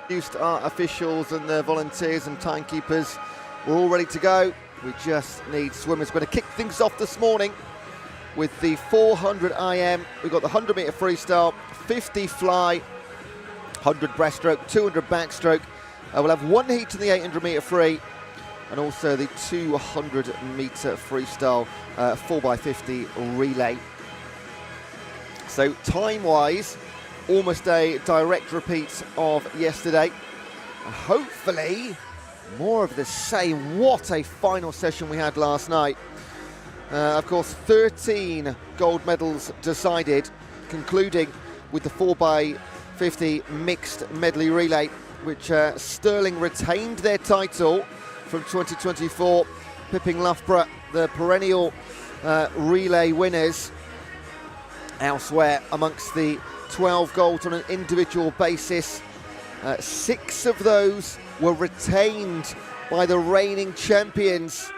Our officials and the volunteers and timekeepers, we're all ready to go. We just need swimmers. We're going to kick things off this morning with the 400 IM. We've got the 100 metre freestyle, 50 fly, 100 breaststroke, 200 backstroke. We'll have one heat in the 800 metre free, and also the 200 metre freestyle 4x50 relay. So time-wise, almost a direct repeat of yesterday. Hopefully, more of the same. What a final session we had last night. Of course, 13 gold medals decided, concluding with the 4x50 mixed medley relay, which Stirling retained their title from 2024. Pipping Loughborough, the perennial relay winners. Elsewhere, amongst the 12 golds on an individual basis, 6 of those were retained by the reigning champions.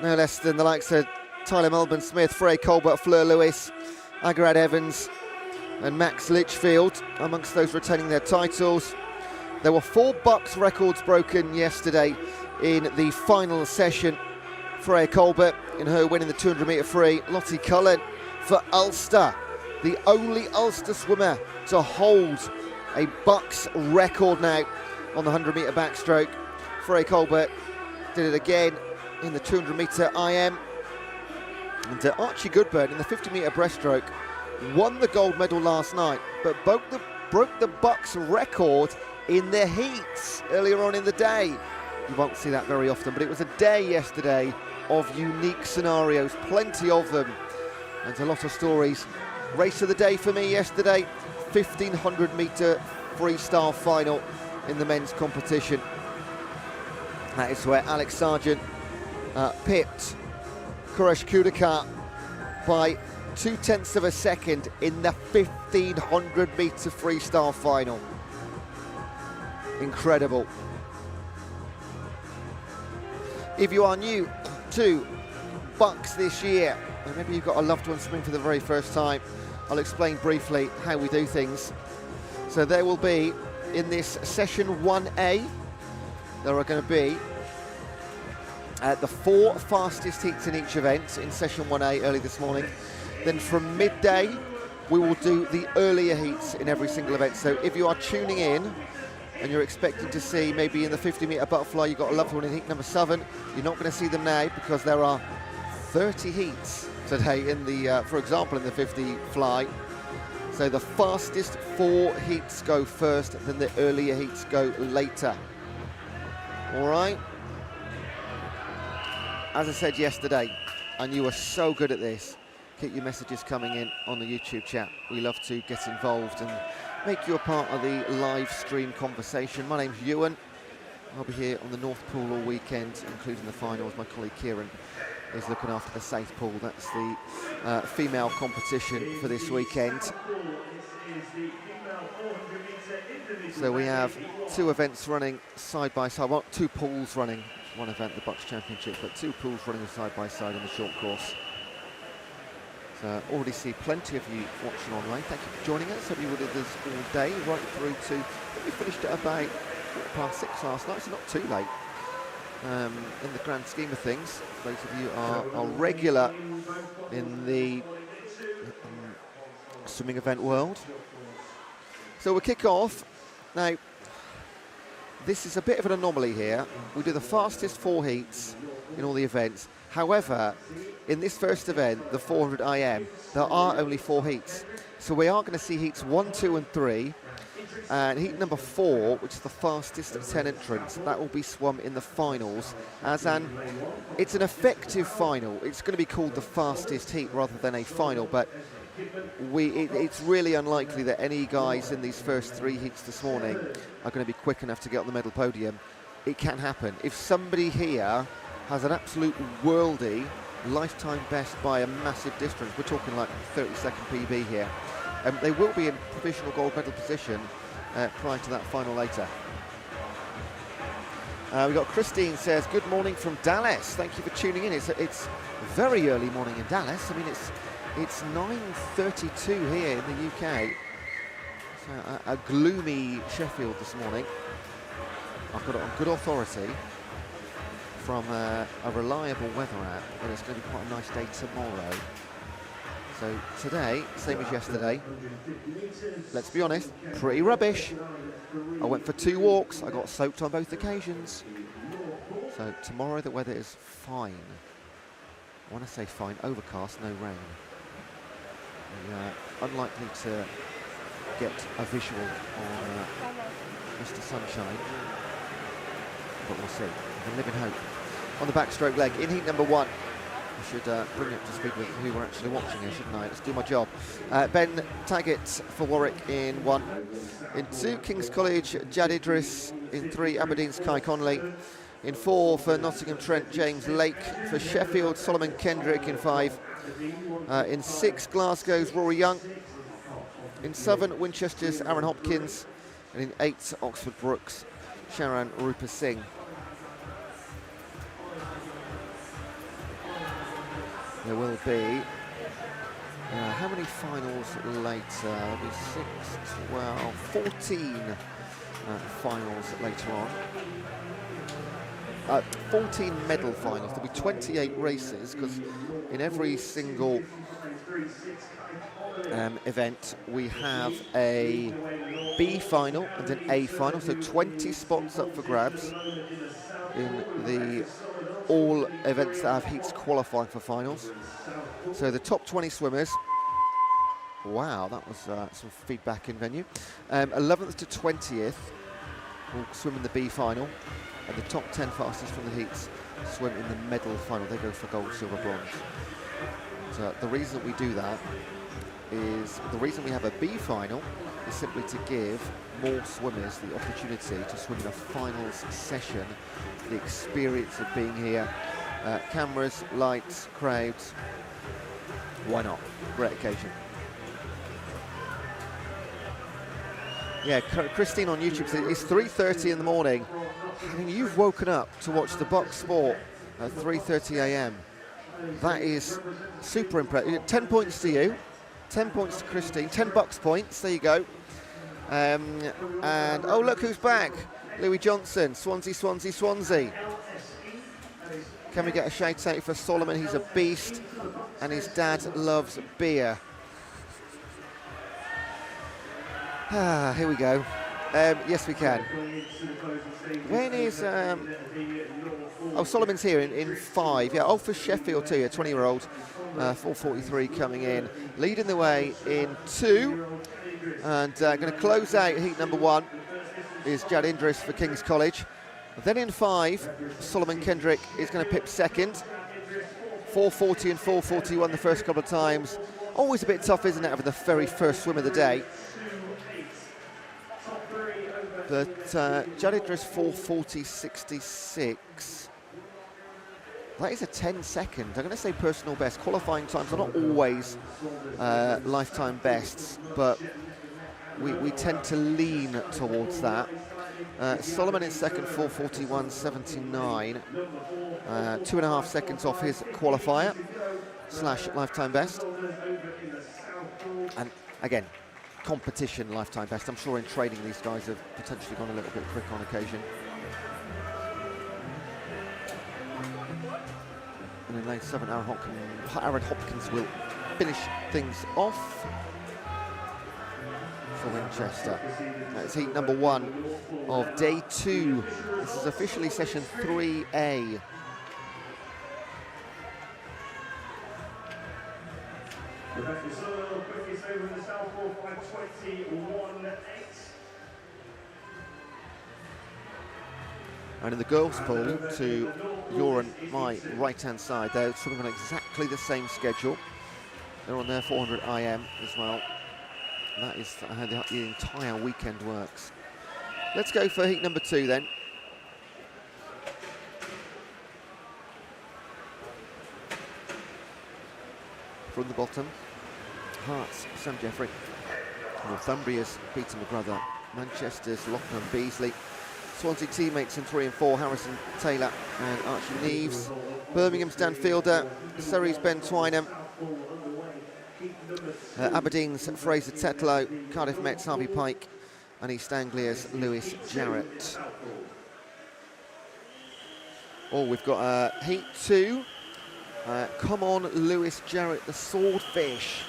No less than the likes of Tyler Melbourne-Smith, Freya Colbert, Fleur Lewis, Agarad Evans and Max Litchfield amongst those retaining their titles. There were 4 BUCS records broken yesterday in the final session. Freya Colbert in her win in the 200 metre free. Lottie Cullen for Ulster, the only Ulster swimmer to hold a BUCS record now on the 100 metre backstroke. Freya Colbert did it again in the 200 metre IM. And Archie Goodburn in the 50 metre breaststroke won the gold medal last night, but broke the BUCS record in the heats earlier on in the day. You won't see that very often, but it was a day yesterday of unique scenarios, plenty of them, and a lot of stories. Race of the day for me yesterday, 1500 metre freestyle final in the men's competition. That is where Alex Sargent pipped Kuresh Kudakar by 0.2 of a second in the 1500 metre freestyle final. Incredible. If you are new to BUCS this year, and maybe you've got a loved one swimming for the very first time, I'll explain briefly how we do things. So there will be, in this session 1A, there are going to be the 4 fastest heats in each event in session 1A early this morning. Then from midday, we will do the earlier heats in every single event. So if you are tuning in and you're expecting to see maybe in the 50 metre butterfly, you've got a loved one in heat number 7, you're not going to see them now because there are 30 heats today in the, for example, in the 50 fly. So the fastest 4 heats go first, then the earlier heats go later. All right. As I said yesterday, and you were so good at this, keep your messages coming in on the YouTube chat. We love to get involved and make you a part of the live stream conversation. My name's Ewan. I'll be here on the North Pool all weekend, including the finals. My colleague Kieran is looking after the South Pool. That's the female competition for this weekend. So we have 2 events running side by side. Well, 2 pools running. One event, the BUCS Championship, but 2 pools running side by side in the short course. So already see plenty of you watching online. Thank you for joining us. Hope you were with us all day, right through to, I think we finished at about 6:15 last night, so not too late in the grand scheme of things. Those of you are regular in the swimming event world. So we'll kick off. Now, this is a bit of an anomaly here. We do the fastest 4 heats in all the events. However, in this first event, the 400 IM, there are only 4 heats. So we are going to see heats 1, 2 and 3. And heat number 4, which is the fastest of 10 entrants, that will be swum in the finals. It's an effective final. It's going to be called the fastest heat rather than a final, but it's really unlikely that any guys in these first 3 heats this morning are going to be quick enough to get on the medal podium. It can happen. If somebody here has an absolute worldie, lifetime best by a massive distance, we're talking like 30-second PB here, they will be in provisional gold medal position prior to that final later. We've got Christine says, good morning from Dallas. Thank you for tuning in. It's very early morning in Dallas. I mean, it's 9:32 here in the UK. So a gloomy Sheffield this morning. I've got it on good authority from a reliable weather app, and it's going to be quite a nice day tomorrow. So today, same as yesterday, let's be honest, pretty rubbish. I went for 2 walks, I got soaked on both occasions. So tomorrow the weather is fine. When I say fine, overcast, no rain. Unlikely to get a visual on Mr. Sunshine, but we'll see. We can live in hope. On the backstroke leg, in heat number 1. I should bring it up to speed with who we're actually watching here, shouldn't I? Let's do my job. Ben Taggart for Warwick in 1. In 2, King's College, Jad Idris. In 3, Aberdeen's Kai Connolly. In 4, for Nottingham Trent, James Lake. For Sheffield, Solomon Kendrick in 5. In 6, Glasgow's Rory Young. In 7, Winchester's Aaron Hopkins. And in 8, Oxford Brooks, Sharan Rupa Singh. There will be, how many finals later? There'll be 6, 12, 14 finals later on. 14 medal finals. There'll be 28 races, because in every single event we have a B final and an A final, so 20 spots up for grabs in the all events that have heats qualifying for finals. So the top 20 swimmers, wow, that was some feedback in venue, 11th to 20th will swim in the B final, and the top 10 fastest from the heats swim in the medal final. They go for gold, silver, bronze. So the reason that we do that is, the reason we have a B final is simply to give more swimmers the opportunity to swim in a finals session, the experience of being here. Cameras, lights, crowds, why not? Great occasion. Yeah, Christine on YouTube says it's 3:30 in the morning. I mean, you've woken up to watch the BUCS sport at 3:30 a.m. That is super impressive. 10 points to you, 10 points to Christine, 10 BUCS points, there you go. And oh, look who's back. Louis Johnson, Swansea, Swansea, Swansea. Can we get a shout out for Solomon? He's a beast, and his dad loves beer. Here we go. Yes, we can. When is... oh, Solomon's here in 5. Yeah, oh, for Sheffield too, a 20-year-old. 4:43 coming in. Leading the way in 2. And going to close out heat number 1 is Jad Idris for King's College. Then in 5, Solomon Kendrick is going to pip second. 4:40 and 4:41 the first couple of times. Always a bit tough, isn't it, for the very first swim of the day. But Jad Idris 4:40.66. That is a 10-second. I'm going to say personal best. Qualifying times are not always lifetime bests, but we tend to lean towards that. Solomon in second, 4:41.79. 2.5 seconds off his qualifier / lifetime best. And again, competition lifetime best. I'm sure in training these guys have potentially gone a little bit quick on occasion. And in lane 7, Aaron Hopkins will finish things off for Winchester. That's heat number 1 of day 2. This is officially session 3A. And in the girls' pool, to your and my right-hand side, they're swimming on exactly the same schedule. They're on their 400 IM as well. That is how the entire weekend works. Let's go for heat number 2 then. From the bottom, Hearts, Sam Jeffrey. Northumbria's Peter McGrother. Manchester's Lachlan Beasley. Swansea teammates in 3 and 4, Harrison Taylor and Archie Neves. Birmingham's Dan Fielder, Surrey's Ben Twynham. Aberdeen's Fraser Tetlow, Cardiff Met's Harvey Pike, and East Anglia's Lewis Jarrett. Oh, we've got heat 2. Come on, Lewis Jarrett, the swordfish.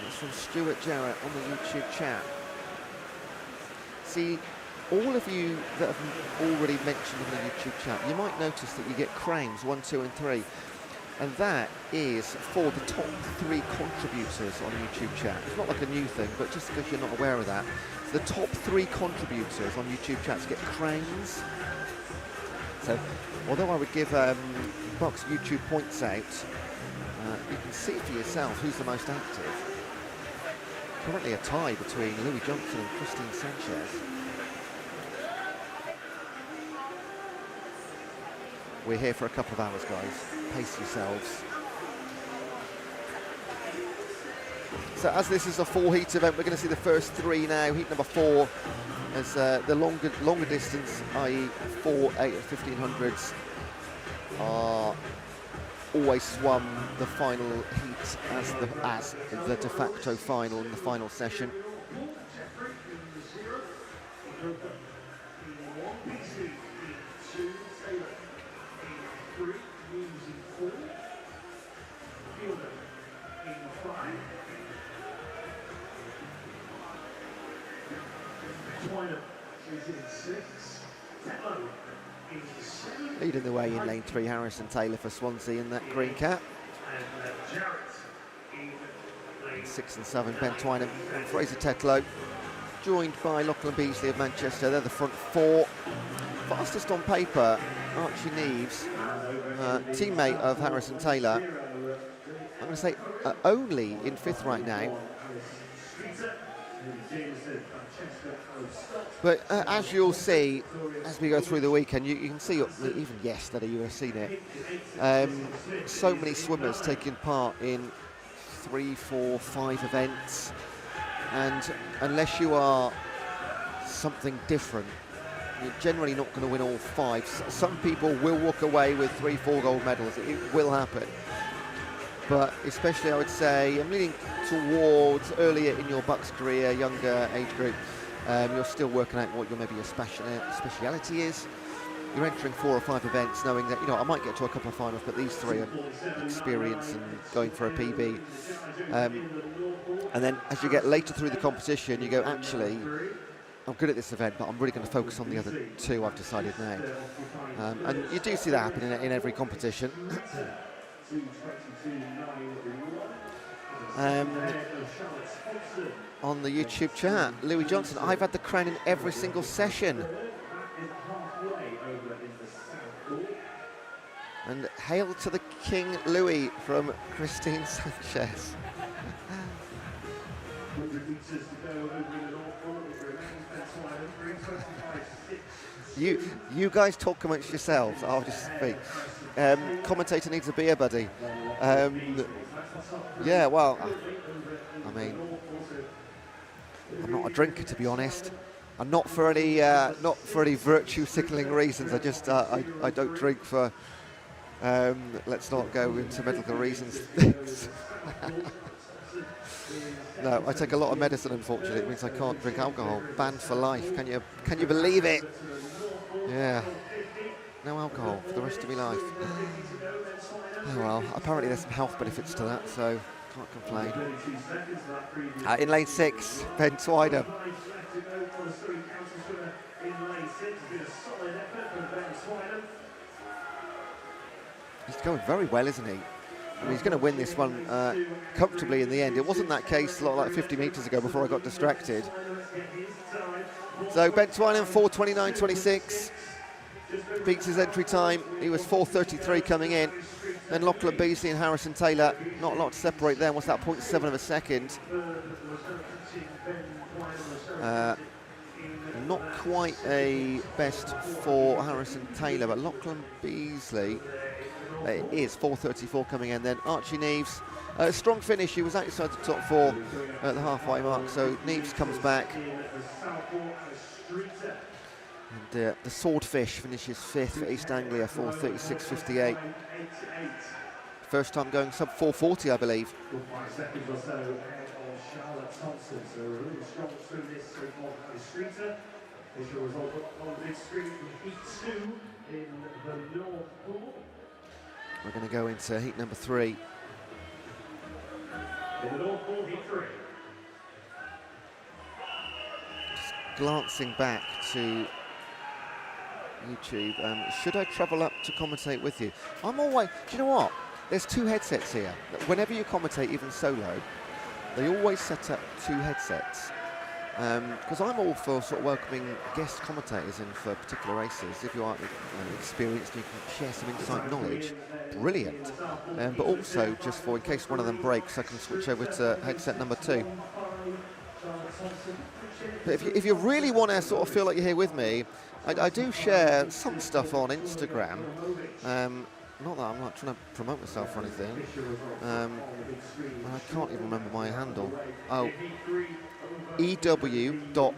It's from Stuart Jarrett on the YouTube chat. See, all of you that have already mentioned in the YouTube chat, you might notice that you get cranes 1, 2 and 3. And that is for the top 3 contributors on YouTube chat. It's not like a new thing, but just because you're not aware of that. So the top 3 contributors on YouTube chats get cranes. So, although I would give BUCS YouTube points out, you can see for yourself who's the most active. Currently a tie between Louis Johnson and Christine Sanchez. We're here for a couple of hours, guys. Pace yourselves. So as this is a 4-heat event, we're going to see the first 3 now. Heat number 4 as the longer distance, i.e. 4, 8 and 1500s are always swum the final heat as the de facto final in the final session. Leading the way in lane 3, Harrison Taylor for Swansea in that green cap. 6 and 7, Ben Twynham and Fraser Tetlow, joined by Lachlan Beasley of Manchester. They're the front 4. Fastest on paper, Archie Neves, teammate of Harrison Taylor. I'm going to say only in 5th right now. But as you'll see, as we go through the weekend, you can see, even yesterday you would have seen it, so many swimmers taking part in 3, 4, 5 events, and unless you are something different, you're generally not going to win all 5. Some people will walk away with 3, 4 gold medals. It will happen. But especially, I would say, I'm leaning towards earlier in your BUCS career, younger age group. You're still working out what maybe your speciality is. You're entering 4 or 5 events, knowing that I might get to a couple of finals, but these 3 are experience and going for a PB. And then as you get later through the competition, you go, actually, I'm good at this event, but I'm really going to focus on the other 2. I've decided now. And you do see that happen in every competition. On the YouTube chat, Louis Johnson, I've had the crown in every single session. And hail to the King Louis from Christine Sanchez. You guys talk amongst yourselves, I'll just speak. Commentator needs a beer, buddy. Yeah, well, I mean, I'm not a drinker, to be honest. I'm not for any virtue signalling reasons. I just I don't drink for. Let's not go into medical reasons. No, I take a lot of medicine. Unfortunately, it means I can't drink alcohol. Banned for life. Can you believe it? Yeah. No alcohol for the rest of my life. Oh well, apparently there's some health benefits to that, so can't complain. In lane 6, Ben Twynham. He's going very well, isn't he? I mean, he's going to win this one comfortably in the end. It wasn't that case a lot like 50 metres ago before I got distracted. So Ben Twynham, 4:29.26. Beats his entry time. He was 4:33 coming in. Then Lachlan Beasley and Harrison Taylor, not a lot to separate them. What's that, 0.7 of a second? Not quite a best for Harrison Taylor, but Lachlan Beasley is 4:34 coming in. Then Archie Neves, a strong finish. He was outside the top 4 at the halfway mark, so Neves comes back. And the Swordfish finishes 5th for East Anglia, 4:36.58. First time going sub 4:40, I believe. Thompson. So we're really strong through this of Alice Streeter. Visual result on the big screen from Heat 2 in the North Pool. We're going to go into heat number 3. In the North Pool, Heat 3. Just glancing back to YouTube, should I travel up to commentate with you? I'm always, do you know what? There's 2 headsets here. Whenever you commentate, even solo, they always set up 2 headsets. Because I'm all for sort of welcoming guest commentators in for particular races. If you are experienced, you can share some insight knowledge. Brilliant. But also, just for in case one of them breaks, I can switch over to headset number 2. But if you really want to sort of feel like you're here with me, I do share some stuff on Instagram. Not that I'm not trying to promote myself or anything. I can't even remember my handle. Oh, ew.i.am,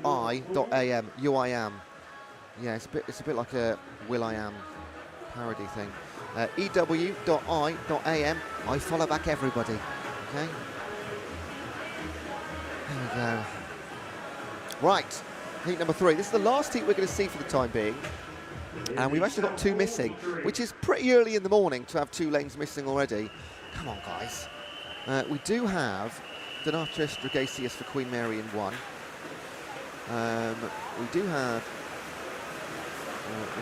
UIAM. Yeah, it's a bit like a Will.i.am parody thing. ew.i.am. I follow back everybody. Okay. There we go. Right, heat number 3. This is the last heat we're going to see for the time being. And we've actually got 2 missing, which is pretty early in the morning to have 2 lanes missing already. Come on, guys. We do have Donato Stragasius for Queen Mary in 1. We do have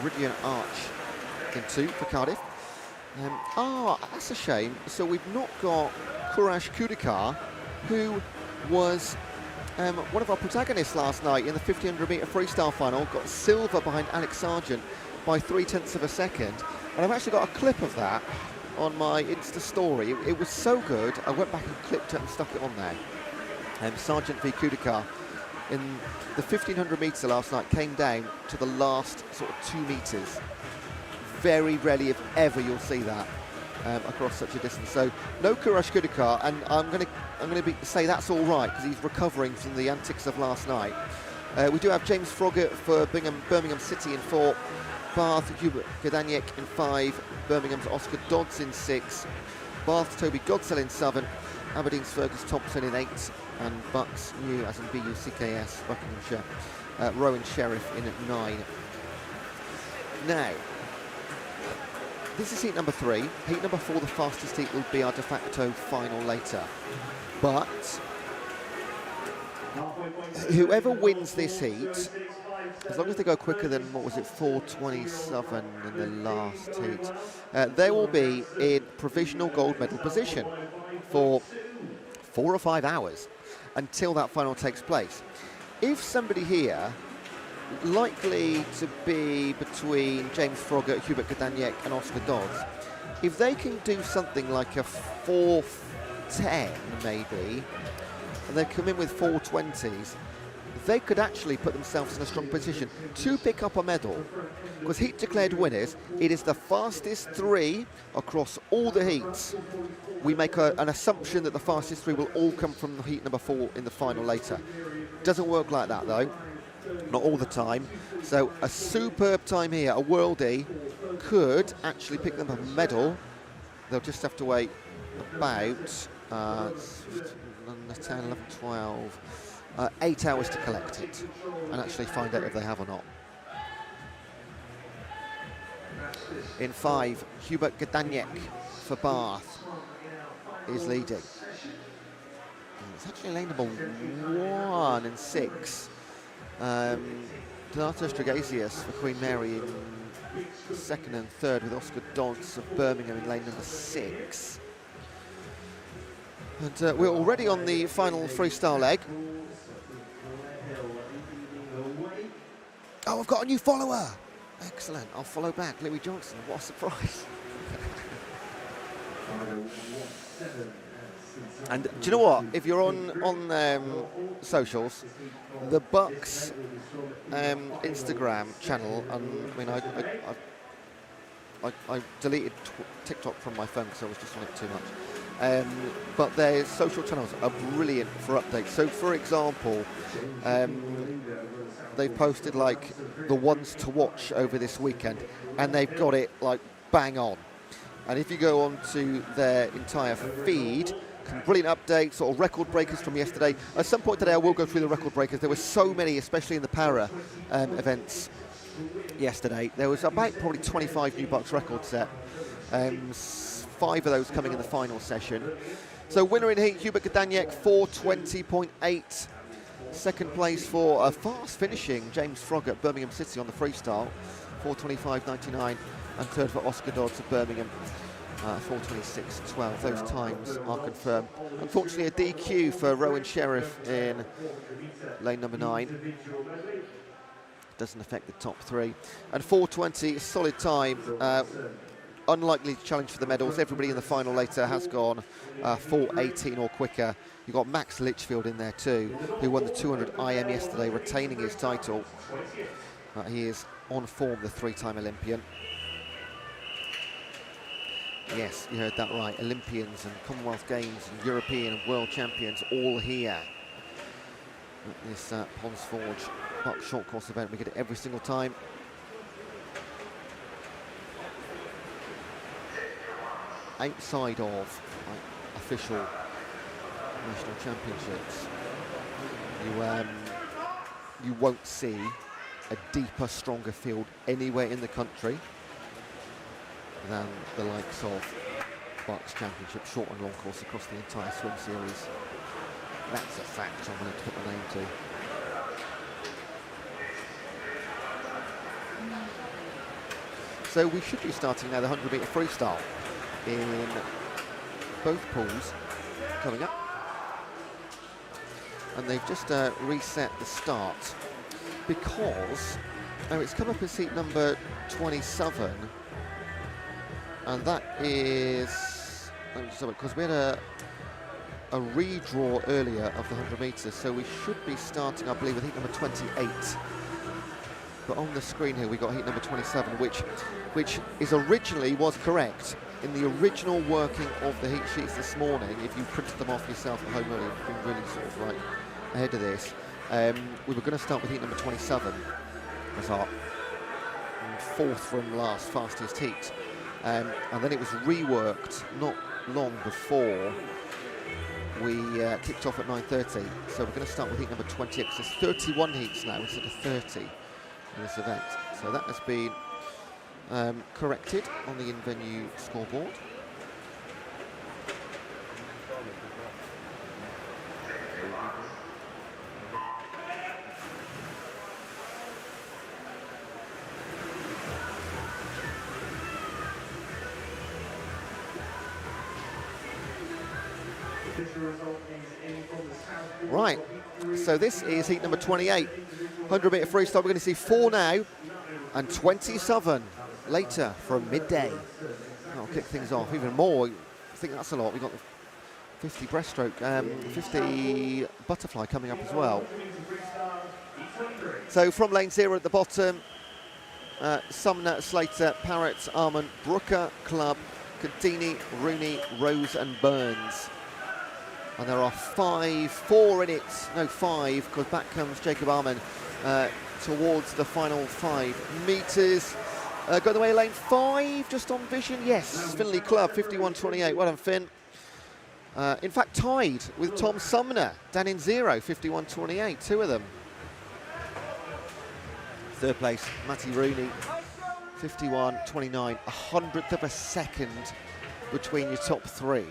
Iridian Arch in 2 for Cardiff. That's a shame. So we've not got Courage Kudikar, who was one of our protagonists last night in the 1500 metre freestyle final. Got silver behind Alex Sargent by 0.3 of a second. And I've actually got a clip of that on my Insta story. It was so good, I went back and clipped it and stuck it on there. Sargent v Kudikar in the 1500 metre last night came down to the last sort of 2 metres. Very rarely, if ever, you'll see that across such a distance. So no Courage Kudikar, and I'm going to say that's all right because he's recovering from the antics of last night. We do have James Froggatt for Birmingham City in 4, Bath Hubert Gadaniek in 5, Birmingham's Oscar Dodds in 6, Bath Toby Godsell in 7, Aberdeen's Fergus Thompson in 8, and BUCS, new as in BUCS, Buckinghamshire, Rowan Sheriff in 9. Now, this is heat number 3. Heat number 4, the fastest heat, will be our de facto final later. But whoever wins this heat, as long as they go quicker than, what was it, 4:27 in the last heat, they will be in provisional gold medal position for 4 or 5 hours until that final takes place. If somebody here, likely to be between James Froggatt, Hubert Gadaniek and Oscar Dodds, if they can do something like a 4:10 maybe, and they come in with 4:20s, they could actually put themselves in a strong position to pick up a medal. Because heat declared winners, it is the fastest 3 across all the heats. We make an assumption that the fastest 3 will all come from the heat number 4 in the final later. Doesn't work like that though, not all the time. So a superb time here, a worldie, could actually pick them up a medal. They'll just have to wait about 10, 11, 12, 8 hours to collect it and actually find out if they have or not. In 5, Hubert Gadaniek for Bath is leading. It's actually lane number 1 in 6. Donato Stragasius for Queen Mary in 2nd and 3rd, with Oscar Dodds of Birmingham in lane number 6. And we're already on the final freestyle leg. Oh, I've got a new follower. Excellent. I'll follow back. Louis Johnson. What a surprise. And do you know what? If you're on socials, the BUCS Instagram channel, and I mean, I deleted TikTok from my phone because I was just on it too much. But their social channels are brilliant for updates. So, for example, they've posted like the ones to watch over this weekend, and they've got it like bang on. And if you go on to their entire feed, Some brilliant updates, sort of record breakers from yesterday. At some point today, I will go through the record breakers. There were so many, especially in the para events yesterday. There was about probably 25 new BUCS records set. 5 of those coming in the final session. So winner in heat, Hubert Gadaniek, 4:20.8. Second place for a fast finishing James Froggatt at Birmingham City on the freestyle, 4:25.99. And third for Oscar Dodds of Birmingham, 4:26.12. Those times are confirmed. Unfortunately, a DQ for Rowan Sheriff in lane number 9. Doesn't affect the top 3. And 4:20, solid time. Unlikely to challenge for the medals. Everybody in the final later has gone 4:18 or quicker. You've got Max Litchfield in there too, who won the 200 IM yesterday, retaining his title. He is on form, the 3-time Olympian. Yes, you heard that right. Olympians and Commonwealth Games and European and World Champions all here at this Ponds Forge BUCS short course event. We get it every single time. Outside of official national championships, you won't see a deeper, stronger field anywhere in the country than the likes of BUCS Championship, short and long course across the entire swim series. That's a fact I'm willing to put the name to. So we should be starting now the 100-metre freestyle in both pools coming up. And they've just reset the start because it's come up as heat number 27, and that is because we had a redraw earlier of the 100 metres, so we should be starting, I believe, with heat number 28. But on the screen here we got heat number 27, which is originally was correct in the original working of the heat sheets this morning. If you printed them off yourself at home earlier, you've been really sort of like ahead of this. We were going to start with heat number 27 as our 4th from last fastest heat, and then it was reworked not long before we kicked off at 9:30. So we're going to start with heat number 28. There's 31 heats now instead of 30 in this event. So that has been corrected on the in-venue scoreboard. Right, so this is heat number 28, 100-metre freestyle. We're going to see 4 now and 27 later from midday. That'll kick things off even more. I think that's a lot. We've got the 50 breaststroke, 50 butterfly coming up as well. So from lane 0 at the bottom, Sumner, Slater, Parrott, Armand, Brooker, Clubb, Contini, Rooney, Rose and Burns. And there are 4 in it, no 5, because back comes Jacob Armand towards the final 5 metres. Got the way lane 5, just on vision, yes. Finley Clubb, 51.28, well done Finn. In fact, tied with Tom Sumner, down in 0, 51.28, 2 of them. Third place, Matty Rooney, 51.29, 100th of a second between your top 3.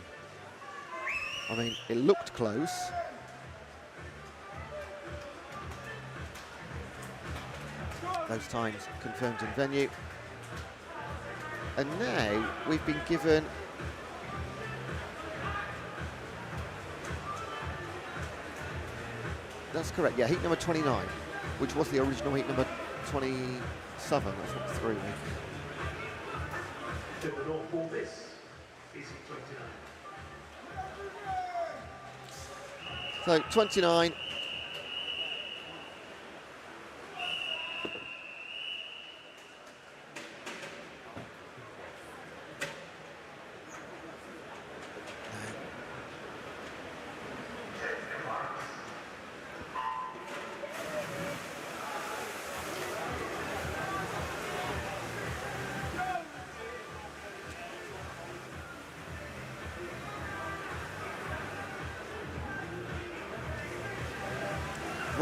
I mean, it looked close. Those times confirmed in venue. And now we've been given that's correct, yeah, heat number 29, which was the original heat number 27, that's what the 3 was. So 29.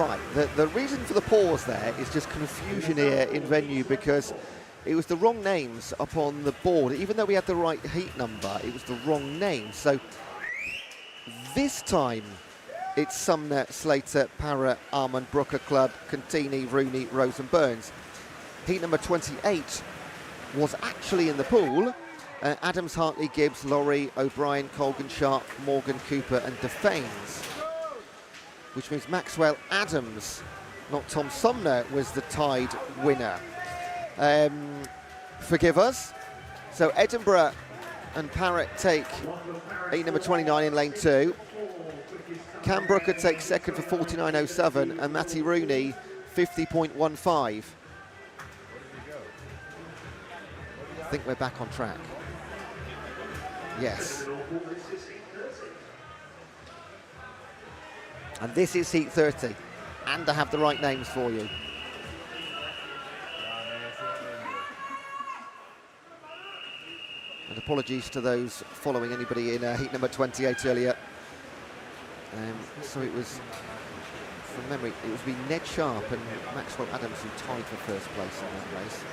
Right, the reason for the pause there is just confusion here in venue, because it was the wrong names up on the board. Even though we had the right heat number, it was the wrong name. So this time it's Sumner, Slater, Parra, Armand, Brooker, Clubb, Contini, Rooney, Rose and Burns. Heat number 28 was actually in the pool. Adams, Hartley, Gibbs, Laurie, O'Brien, Colgan, Sharp, Morgan, Cooper and Defanes. Which means Maxwell Adams, not Tom Sumner, was the tied winner. Forgive us. So Edinburgh and Parrott take heat number 29 in lane 2. Cam Brooker takes second for 49.07 and Matty Rooney 50.15. I think we're back on track. Yes. And this is heat 30. And I have the right names for you. And apologies to those following anybody in heat number 28 earlier. So it was, from memory, it was be Ned Sharp and Maxwell Adams who tied for first place in that race.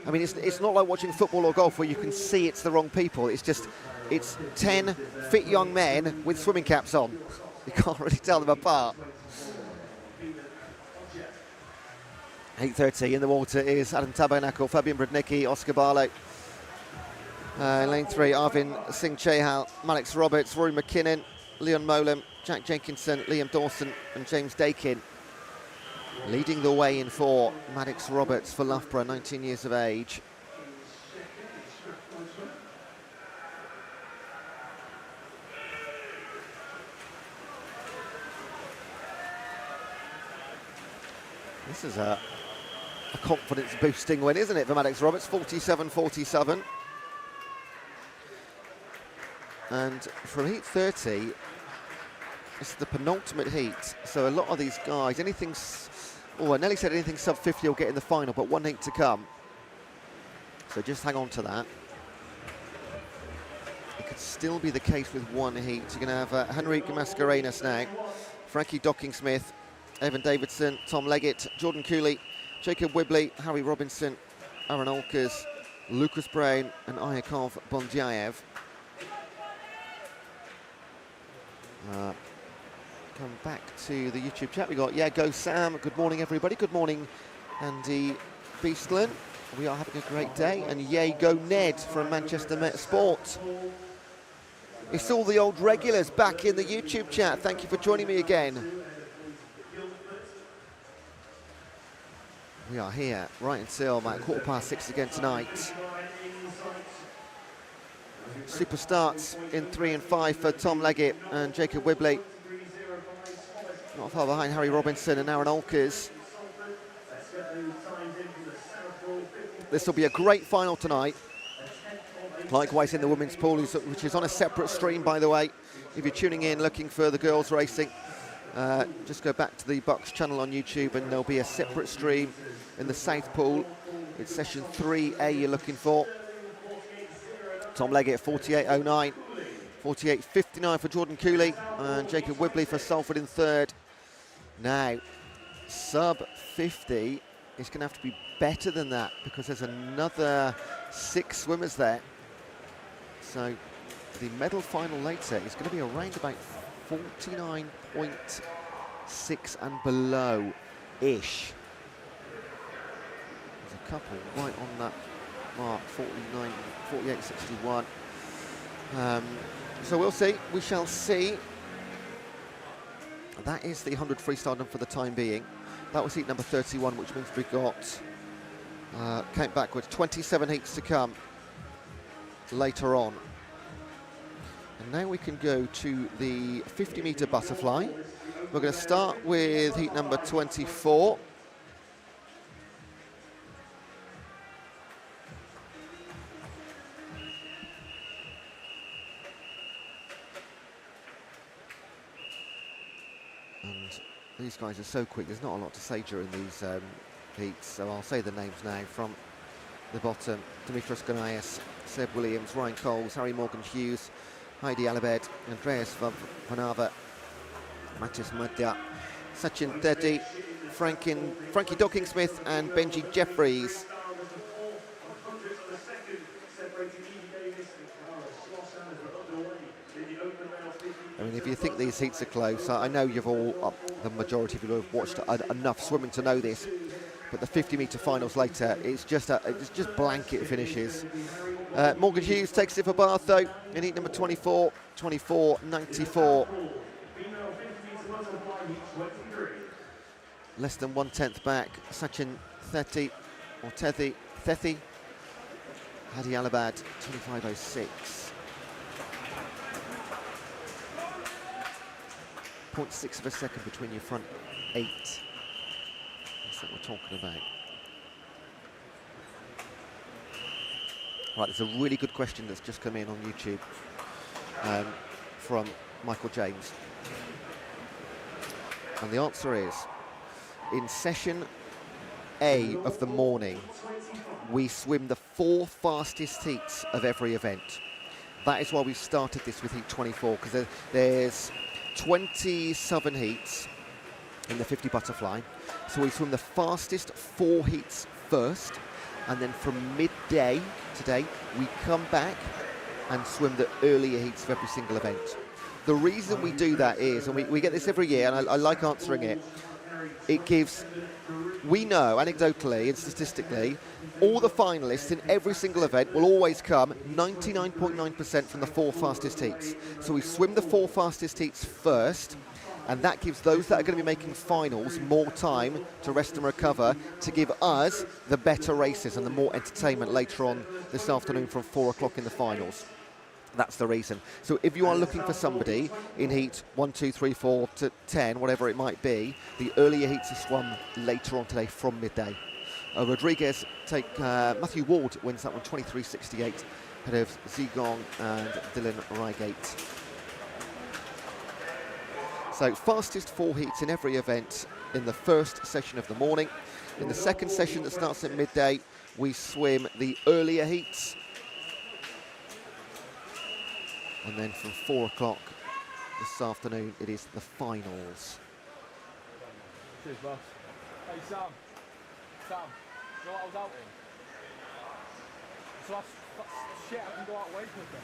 I mean, it's not like watching football or golf where you can see it's the wrong people. It's just, it's 10 fit young men with swimming caps on. You can't really tell them apart. 8:30 in the water is Adam Tabernacle, Fabian Brodnicki, Oscar Barlow. Lane 3, Arvin Singh Chehal, Malix Roberts, Rory McKinnon, Leon Molam, Jack Jenkinson, Liam Dawson and James Dakin. Leading the way in 4, Maddox Roberts for Loughborough, 19 years of age. This is a confidence-boosting win, isn't it, for Maddox Roberts? 47.47. And from heat 30, it's the penultimate heat. So a lot of these guys, I nearly said anything sub 50 will get in the final, but one heat to come. So just hang on to that. It could still be the case with one heat. You're going to have Henrique Mascarenas now, Frankie Docking-Smith, Evan Davidson, Tom Leggett, Jordan Cooley, Jacob Wibley, Harry Robinson, Aaron Olkers, Lucas Brown and Ayakov Bondyaev. Come back to the YouTube chat. We got Go Sam. Good morning, everybody. Good morning, Andy Beastland. We are having a great day. And Go Ned from Manchester Met Sport. It's all the old regulars back in the YouTube chat. Thank you for joining me again. We are here right until about 6:15 again tonight. Super starts in 3 and 5 for Tom Leggett and Jacob Wibley. Not far behind Harry Robinson and Aaron Olkers. This will be a great final tonight. Likewise in the women's pool, which is on a separate stream, by the way. If you're tuning in looking for the girls racing, just go back to the BUCS channel on YouTube and there'll be a separate stream in the South Pool. It's session 3A you're looking for. Tom Leggett 48.09, 48.59 for Jordan Cooley and Jacob Wibley for Salford in 3rd. Now, sub 50 is going to have to be better than that because there's another 6 swimmers there. So the medal final later is going to be around about 49.6 and below-ish. There's a couple right on that mark, 48.61. So we'll see, we shall see. That is the 100 freestyle done for the time being. That was heat number 31, which means we've got, count backwards, 27 heats to come later on. And now we can go to the 50-metre butterfly. We're going to start with heat number 24. And these guys are so quick, there's not a lot to say during these heats, so I'll say the names now from the bottom. Dimitros Gonaias, Seb Williams, Ryan Coles, Harry Morgan Hughes, Heidi Alabed, Andreas Vanava, Matthias Madja, Sachin 30, Frankie Docking-Smith and Benji Jeffries. I mean, if you think these heats are close, I know you've all, the majority of you have watched enough swimming to know this, but the 50-metre finals later, it's just blanket finishes. Morgan Hughes takes it for Bath, though, in heat number 24, 24.94. Less than 1/10 back. Sachin Thethi, Hadi Alabad, 25.06. 0.6 of a second between your front 8. That's what we're talking about. Right, there's a really good question that's just come in on YouTube from Michael James. And the answer is, in session A of the morning, we swim the 4 fastest heats of every event. That is why we've started this with heat 24, because there's 27 heats in the 50 butterfly. So we swim the fastest 4 heats first, and then from midday today, we come back and swim the earlier heats of every single event. The reason we do that is, and we get this every year, and I like answering it, it gives, we know anecdotally and statistically, all the finalists in every single event will always come 99.9% from the 4 fastest heats. So we swim the 4 fastest heats first, and that gives those that are going to be making finals more time to rest and recover, to give us the better races and the more entertainment later on this afternoon from 4 o'clock in the finals. That's the reason. So if you are looking for somebody in heat 1, 2, 3, 4 to 10, whatever it might be, the earlier heats are swum later on today from midday. Rodriguez Matthew Ward wins that one, 23.68, ahead of Zigong and Dylan Reigate. So fastest 4 heats in every event in the first session of the morning. In the second session that starts at midday, we swim the earlier heats. And then from 4 o'clock this afternoon, it is the finals. Cheers, boss. Hey, Sam. You know what I was out in? So that's shit, I can go out way quicker.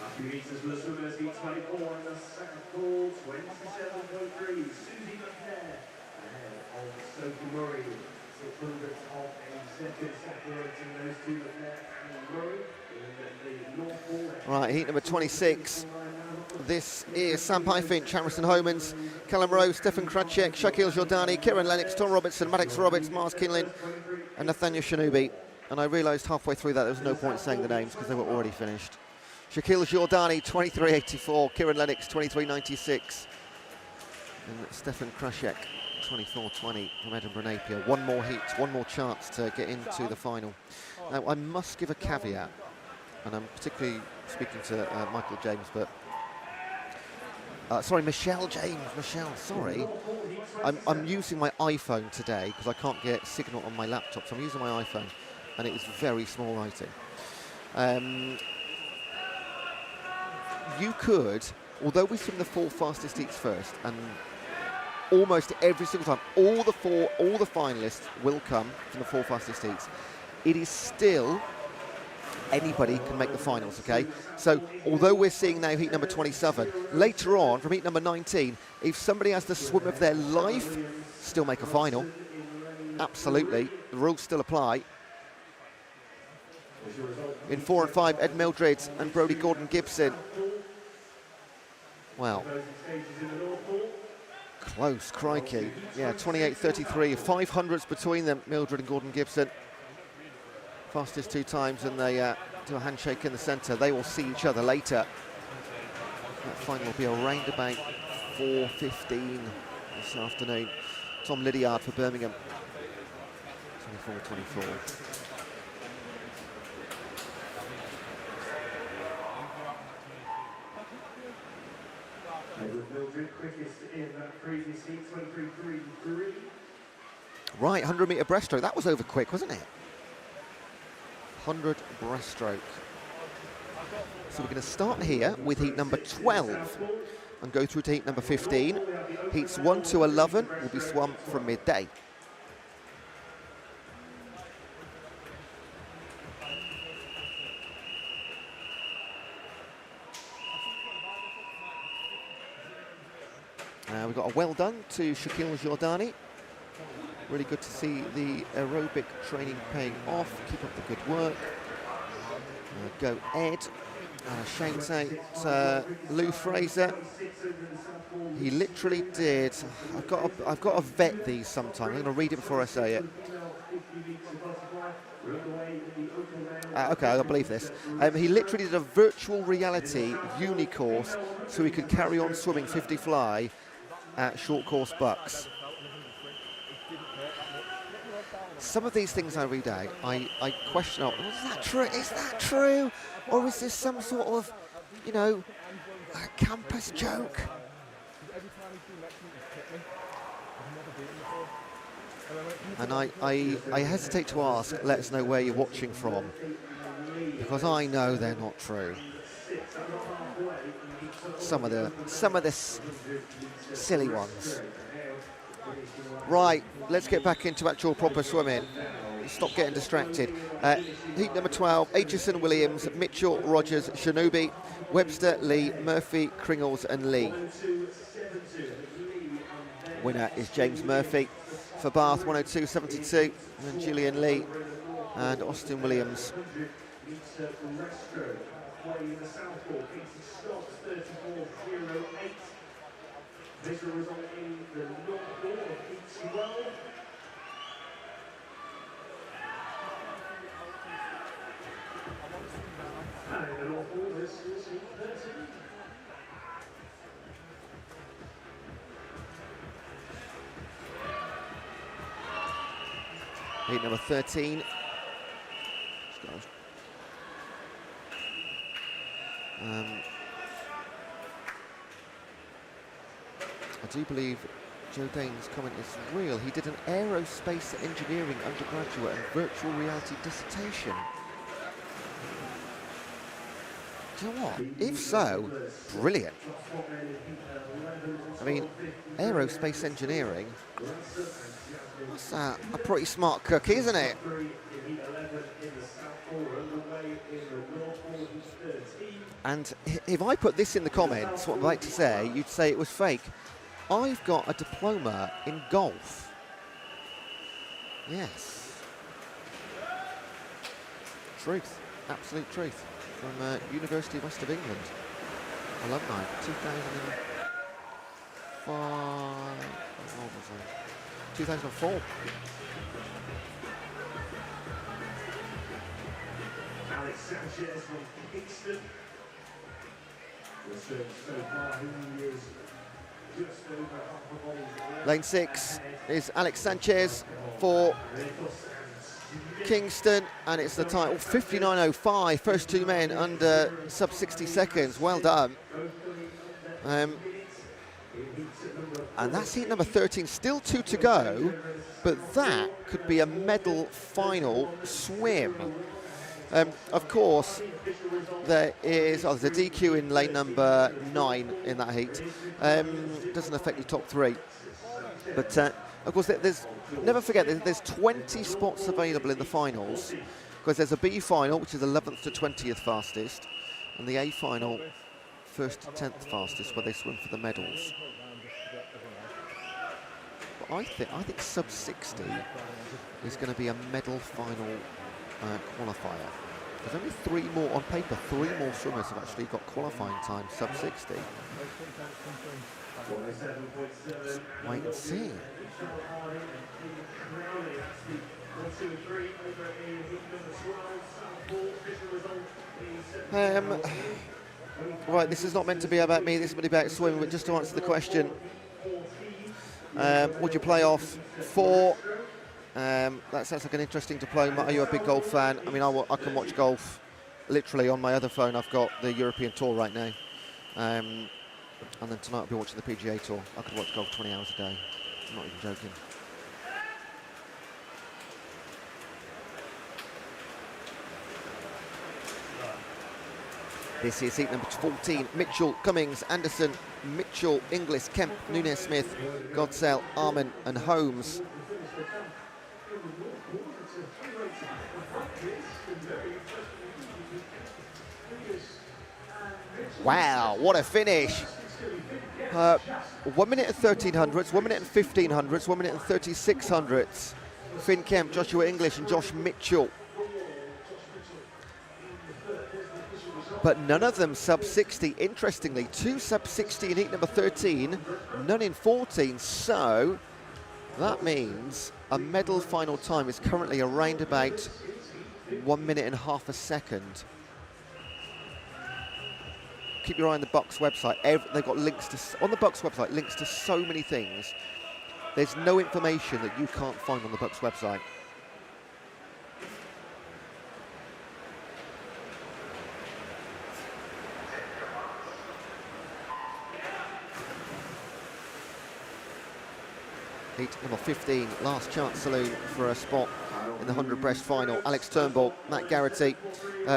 A few meters for the swimmers, heat 24 in the second call, 27.3. Susie McNair ahead of Sophie Murray. 600ths of a second, separating those two, McNair and Murray. Right, heat number 26. This is Sam Pyfinch, Harrison Homans, Callum Rowe, Stefan Kracek, Shaquille Jordani, Kieran Lennox, Tom Robertson, Maddox Roberts, Mars Kinlin, and Nathaniel Shanubi. And I realised halfway through that there was no point saying the names because they were already finished. Shaquille Jordani, 23.84, Kieran Lennox, 23.96, and Stefan Kracek, 24.20 from Edinburgh Napier. One more heat, one more chance to get into the final. Now, I must give a caveat, and I'm particularly speaking to Michael James, but sorry, Michelle James, sorry. I'm using my iPhone today because I can't get signal on my laptop, so I'm using my iPhone, and it is very small writing. You could, although we swim the 4 fastest heats first, and almost every single time, all the finalists will come from the 4 fastest heats, it is still anybody can make the finals, okay? So although we're seeing now heat number 27, later on from heat number 19, if somebody has the swim of their life, still make a final. Absolutely, the rules still apply. In 4 and 5, Ed Mildred and Brodie Gordon-Gibson. Wow. Close, crikey. Yeah, 28.33, 500s between them, Mildred and Gordon-Gibson. Fastest 2 times, and they do a handshake in the centre. They will see each other later. That final will be around about 4:15 this afternoon. Tom Lydiard for Birmingham. 24-24. Right, 100-metre breaststroke. That was over quick, wasn't it? 100 breaststroke. So we're going to start here with heat number 12 and go through to heat number 15. Heats 1 to 11 will be swum from midday. We've got a well done to Shaquille Jordani. Really good to see the aerobic training paying off. Keep up the good work. Go Ed. And a shout out Lou Fraser. He literally did. I've got to vet these sometime. I'm going to read it before I say it. Okay, I believe this. He literally did a virtual reality uni course so he could carry on swimming 50 fly at short course BUCS. Some of these things I read out, I question, is that true? Is that true? Or is this some sort of, you know, a campus joke? And I hesitate to ask, let us know where you're watching from, because I know they're not true. Some of the silly ones. Right, let's get back into actual proper swimming. Stop getting distracted. Heat number 12, Aitchison, Williams, Mitchell, Rogers, Shinobi, Webster, Lee, Murphy, Kringles and Lee. Winner is James Murphy. For Bath, 102.72, and Julian Lee and Austin Williams. This will result in the North Ball of heat 12. And in the North Ball, this is heat 13. Heat number 13. I do believe Joe Dane's comment is real. He did an aerospace engineering undergraduate and virtual reality dissertation. Do you know what? If so, brilliant. I mean, aerospace engineering, that's a pretty smart cookie, isn't it? And if I put this in the comments, what I'd like to say, you'd say it was fake. I've got a diploma in golf. Yes. Truth. Absolute truth. From University of West of England. Alumni. 2005. What was it? 2004. Alex Sanchez from Kingston. So far, he is just over half a ball. Lane 6 is Alex Sanchez for Kingston, and it's the title 59.05. First two men under sub 60 seconds. Well done. And that's heat number 13. Still 2 to go, but that could be a medal final swim. Of course, there's a DQ in lane number 9 in that heat. Doesn't affect your top 3. But of course, never forget, there's 20 spots available in the finals, because there's a B final, which is 11th to 20th fastest, and the A final, 1st to 10th fastest, where they swim for the medals. But I think sub 60 is going to be a medal final qualifier. There's only 3 more on paper. 3 more swimmers have actually got qualifying time sub 60. Wait and see. Right, this is not meant to be about me. This is meant to be about swimming. But just to answer the question, would you play off 4? That sounds like an interesting deployment. Are you a big golf fan? I mean, I can watch golf literally on my other phone. I've got the European Tour right now. And then tonight I'll be watching the PGA Tour. I could watch golf 20 hours a day. I'm not even joking. This is heat number 14. Mitchell, Cummings, Anderson, Mitchell, Inglis, Kemp, Nunes Smith, Godsell, Arman and Holmes. Wow, what a finish. 1 minute and 1300ths, 1 minute and 1500ths, 1 minute and 3600ths. Finn Kemp, Joshua English and Josh Mitchell. But none of them sub 60. Interestingly, 2 sub 60 in heat number 13, none in 14. So that means a medal final time is currently around about 1 minute and half a second. Keep your eye on the BUCS website. They've got links to, on the BUCS website, links to so many things. There's no information that you can't find on the BUCS website. Heat number 15, last chance saloon for a spot in the 100 breast final. Alex Turnbull, Matt Garrity,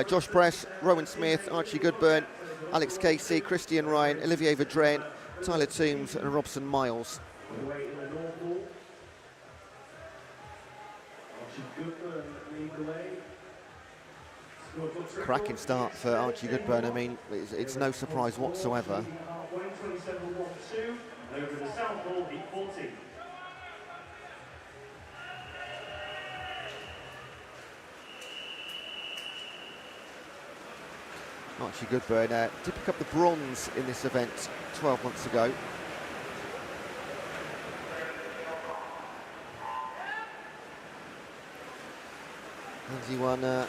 Josh Press, Rowan Smith, Archie Goodburn, Alex Casey, Christian Ryan, Olivier Vedren, Tyler Toombs and Robson Miles. Cracking start for Archie Goodburn. I mean, it's no surprise whatsoever. Archie Goodburn did pick up the bronze in this event 12 months ago. And he won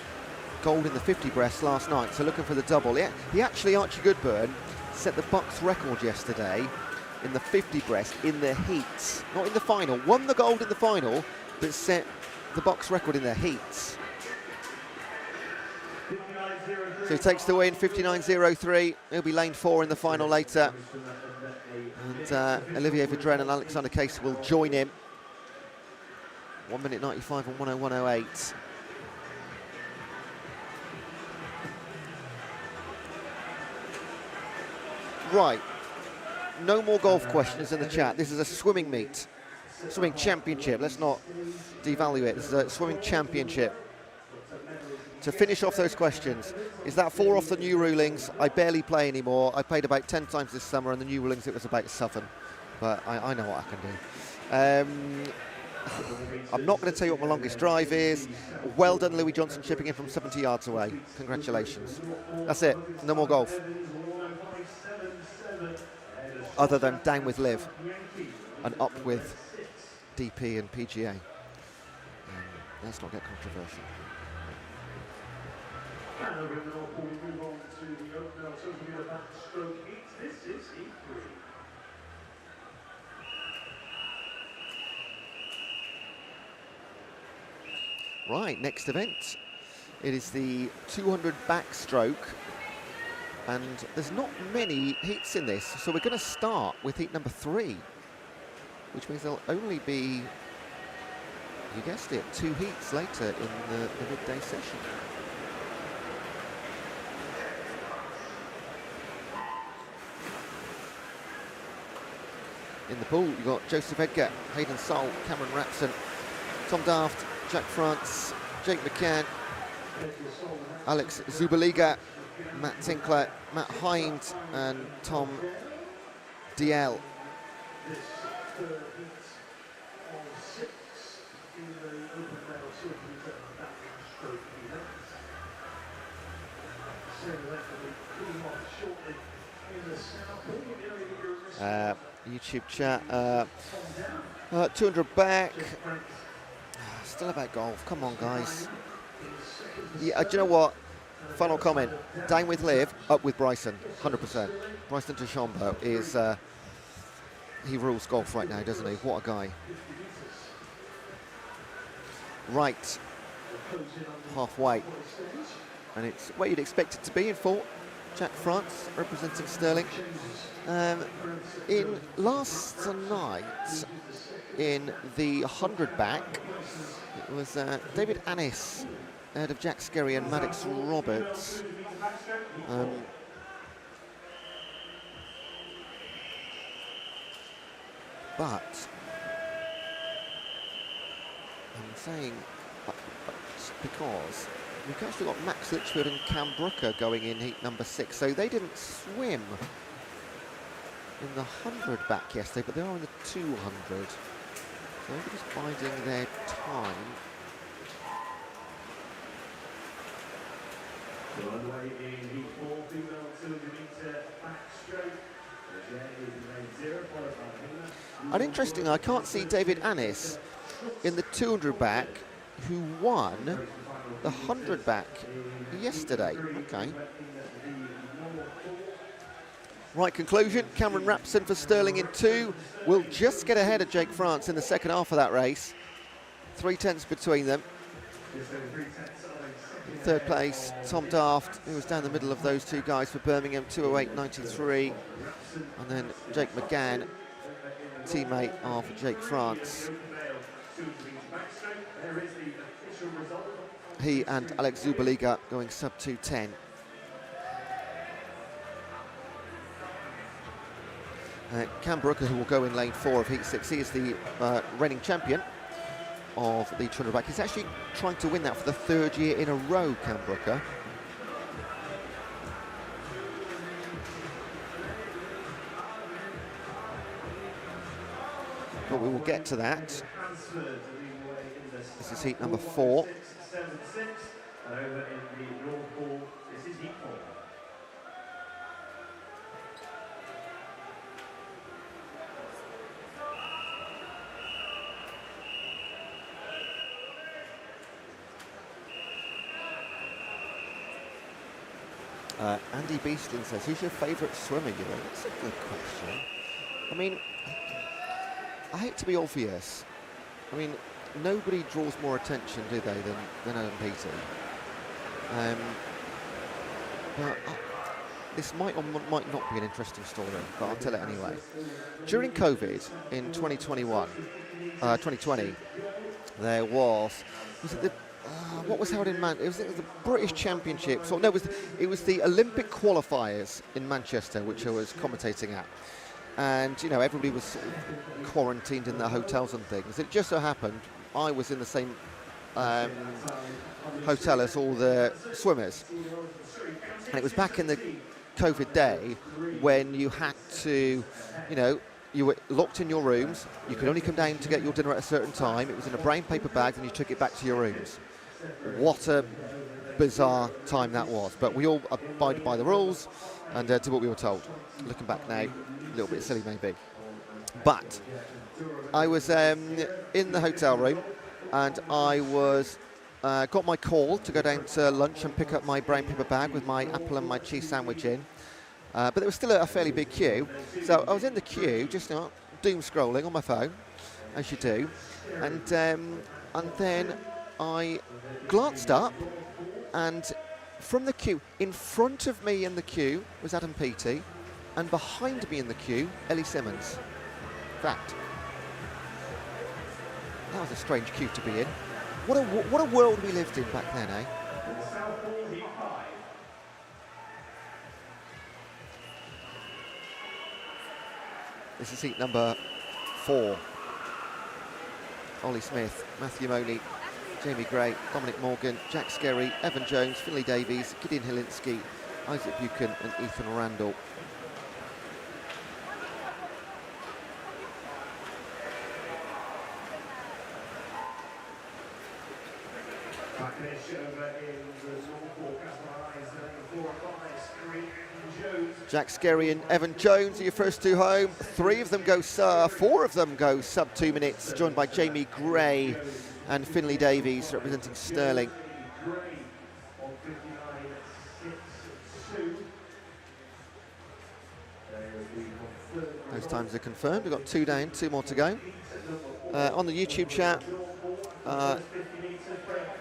gold in the 50 breast last night, so looking for the double. Yeah, he actually, Archie Goodburn, set the BUCS record yesterday in the 50 breast in the heats, not in the final. Won the gold in the final, but set the BUCS record in the heats. So he takes the win, 59.03. He'll be lane 4 in the final later. And Olivier Vedren and Alexander Casey will join him. 1 minute 95 and 101.08. Right, no more golf questions in the chat. This is a swimming meet, swimming championship. Let's not devalue it. This is a swimming championship. To finish off those questions, is that 4 off the new rulings? I barely play anymore. I played about 10 times this summer, and the new rulings it was about 7. But I know what I can do. I'm not going to tell you what my longest drive is. Well done, Louis Johnson, chipping in from 70 yards away. Congratulations. That's it. No more golf. Other than down with Liv and up with DP and PGA. Let's not get controversial. And over in the North Pole, we move on to the opener of Social Backstroke Heat. This is E3. Right, next event. It is the 200 backstroke. And there's not many heats in this, so we're going to start with heat number 3, which means there'll only be, you guessed it, 2 heats later in the midday session. In the pool, you've got Joseph Edgar, Hayden Sol, Cameron Rapson, Tom Daft, Jack France, Jake McCann, Alex Zubaliga, Matt Tinkler, Matt Hind and Tom DL. YouTube chat, 200 back, still about golf, come on guys. Yeah, do you know what? Final comment, down with Liv, up with Bryson, 100%. Bryson DeChambeau is, he rules golf right now, doesn't he? What a guy. Right, halfway. And it's where you'd expect it to be in full. Jack France representing Sterling. In last night, in the 100 back, it was David Annis ahead of Jack Skerry and Maddox Roberts. But I'm saying because we've actually got Max Litchfield and Cam Brooker going in heat number 6, so they didn't swim in the 100 back yesterday, but they are in the 200. So they're just biding their time. Underway in heat 4, female 200-metre backstroke. And interestingly, I can't see David Annis in the 200 back, who won the 100 back yesterday. Okay. Right, conclusion, Cameron Rapson for Sterling in 2. Will just get ahead of Jake France in the second half of that race. 3/10 between them. Third place, Tom Daft, who was down the middle of those two guys for Birmingham, 2:08.93. And then Jake McGann, teammate of Jake France. He and Alex Zubaliga going sub 2:10. Cam Brooker, who will go in lane 4 of heat 6, he is the reigning champion of the 200 back. He's actually trying to win that for the 3rd year in a row, Cam Brooker. But we will get to that. This is heat number 4. And over in the North Hall, this is heat 4. Andy Beeston says, who's your favourite swimmer, Ewan? That's a good question. I mean, I hate to be obvious. I mean, nobody draws more attention, do they, than Adam Peaty. But this might or might not be an interesting story, but I'll tell it anyway. During COVID in 2020, there was it the what was held in Manchester? It was the British Championships. Or no, it was the Olympic qualifiers in Manchester, which I was commentating at. And you know, everybody was sort of quarantined in their hotels and things. It just so happened I was in the same hotel as all the swimmers, and it was back in the COVID day when you had to, you know, you were locked in your rooms. You could only come down to get your dinner at a certain time. It was in a brown paper bag, and you took it back to your rooms. What a bizarre time that was. But we all abided by the rules and did what we were told. Looking back now, a little bit silly maybe. But I was in the hotel room, and I was got my call to go down to lunch and pick up my brown paper bag with my apple and my cheese sandwich in. But there was still a fairly big queue. So I was in the queue, just doom scrolling on my phone, as you do. And then I glanced up, and from the queue, in front of me in the queue was Adam Peaty, and behind me in the queue, Ellie Simmons. Fact. That was a strange queue to be in. What a world we lived in back then, eh? This is heat number 4. Ollie Smith, Matthew Money, Jamie Gray, Dominic Morgan, Jack Skerry, Evan Jones, Finley Davies, Gideon Hilinski, Isaac Buchan and Ethan Randall. Jack Skerry and Evan Jones are your first two home. 4 of them go sub 2 minutes, joined by Jamie Gray and Finley Davies representing Sterling. Those times are confirmed. We've got 2 down, 2 more to go. On the YouTube chat,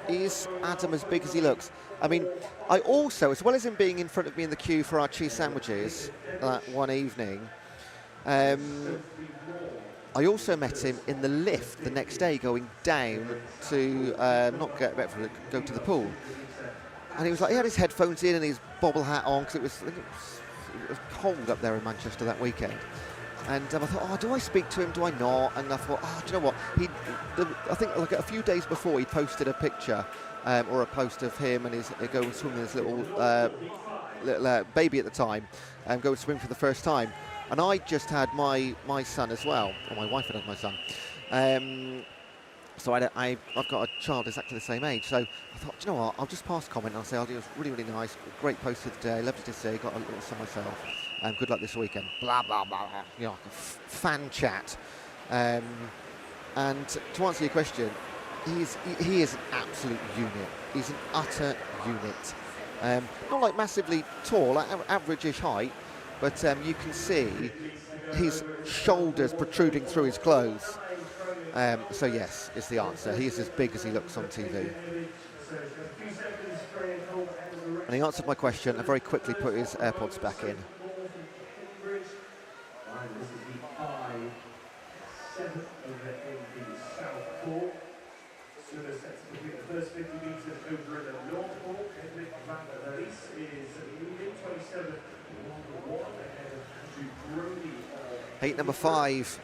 is Adam as big as he looks? I mean, I also, as well as him being in front of me in the queue for our cheese sandwiches one evening, I also met him in the lift the next day going down to, not get breakfast, go to the pool. And he was like, he had his headphones in and his bobble hat on, because it was cold up there in Manchester that weekend. And I thought, oh, do I speak to him? Do I not? And I thought, oh, do you know what? I think like a few days before, he posted a picture or a post of him and his going swimming with his little baby at the time, and go swim for the first time. And I just had my son as well, or my wife had my son. So I've got a child exactly the same age. So I thought, you know what? I'll just pass comment and I'll say, oh, it was really, really nice. Great post of the day. Lovely to see. Got a little son myself. Good luck this weekend. Blah, blah, blah. You know, like a fan chat. And to answer your question, he is an absolute unit. He's an utter unit. Not like massively tall, like average-ish height, but you can see his shoulders protruding through his clothes. So yes, is the answer. He is as big as he looks on TV. And he answered my question and very quickly put his AirPods back in. The first 50 metres over in the North Pole. Henrik van der Lies is leading 27-1 ahead of Andrew Brody. Heat number 5.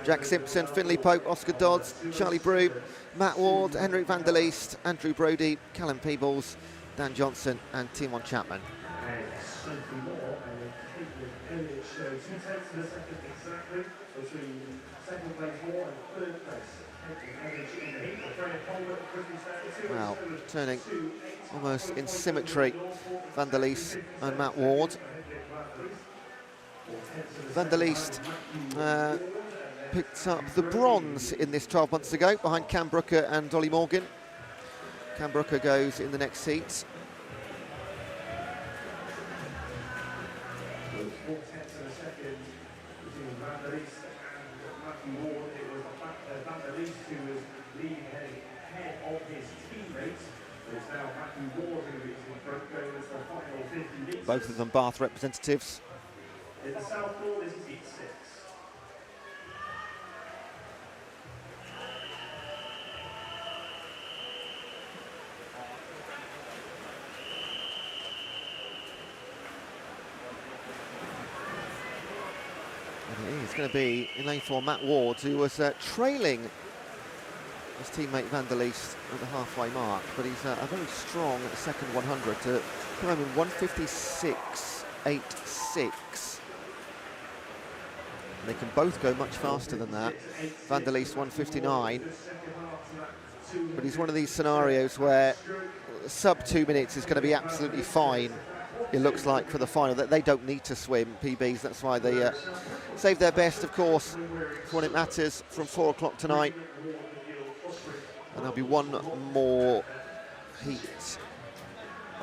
Jack Simpson, Finley Pope, Oscar Dodds, Charlie Brew, Matt Ward, Henrik van der Lies, Andrew Brody, Callum Peebles, Dan Johnson and Timon Chapman. And Sophie Moore and Caitlin Elliott show 2/10 of a second exactly between second place Moore and third place. Wow, turning almost in symmetry, Van der Lies and Matt Ward. Van der Lies picked up the bronze in this 12 months ago behind Cam Brooker and Dolly Morgan. Cam Brooker goes in the next heat. Both of them Bath representatives. In the South Pole, this is heat 6. And it is going to be in lane 4 Matt Ward, who was trailing his teammate Van der Lies at the halfway mark, but he's a very strong second 100 to come home in 156.86. They can both go much faster than that. Van der Lies 159, but he's one of these scenarios where sub 2 minutes is going to be absolutely fine. It looks like for the final that they don't need to swim PBs. That's why they save their best, of course, for when it matters from 4 o'clock tonight. And there'll be one more heat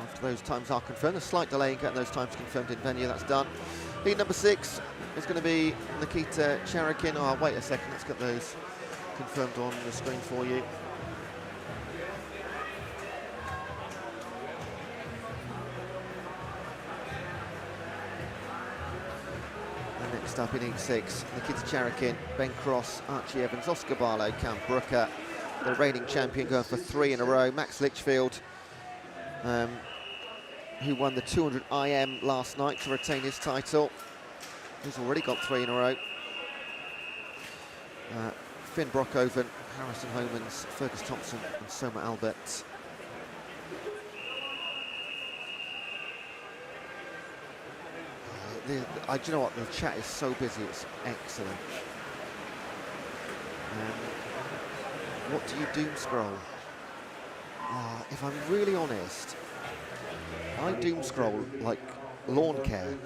after those times are confirmed. A slight delay in getting those times confirmed in venue. That's done. Heat number 6 is going to be Nikita Charakin. Oh, wait a second. Let's get those confirmed on the screen for you. And next up in Heat 6, Nikita Charakin, Ben Cross, Archie Evans, Oscar Barlow, Cam Brooker. The reigning champion going for 3 in a row. Max Litchfield, who won the 200 IM last night to retain his title. He's already got 3 in a row. Finn Brockhoven, Harrison Homans, Fergus Thompson and Soma Albert. Do you know what? The chat is so busy, it's excellent. What do you doom scroll? If I'm really honest, I doom scroll like lawn care.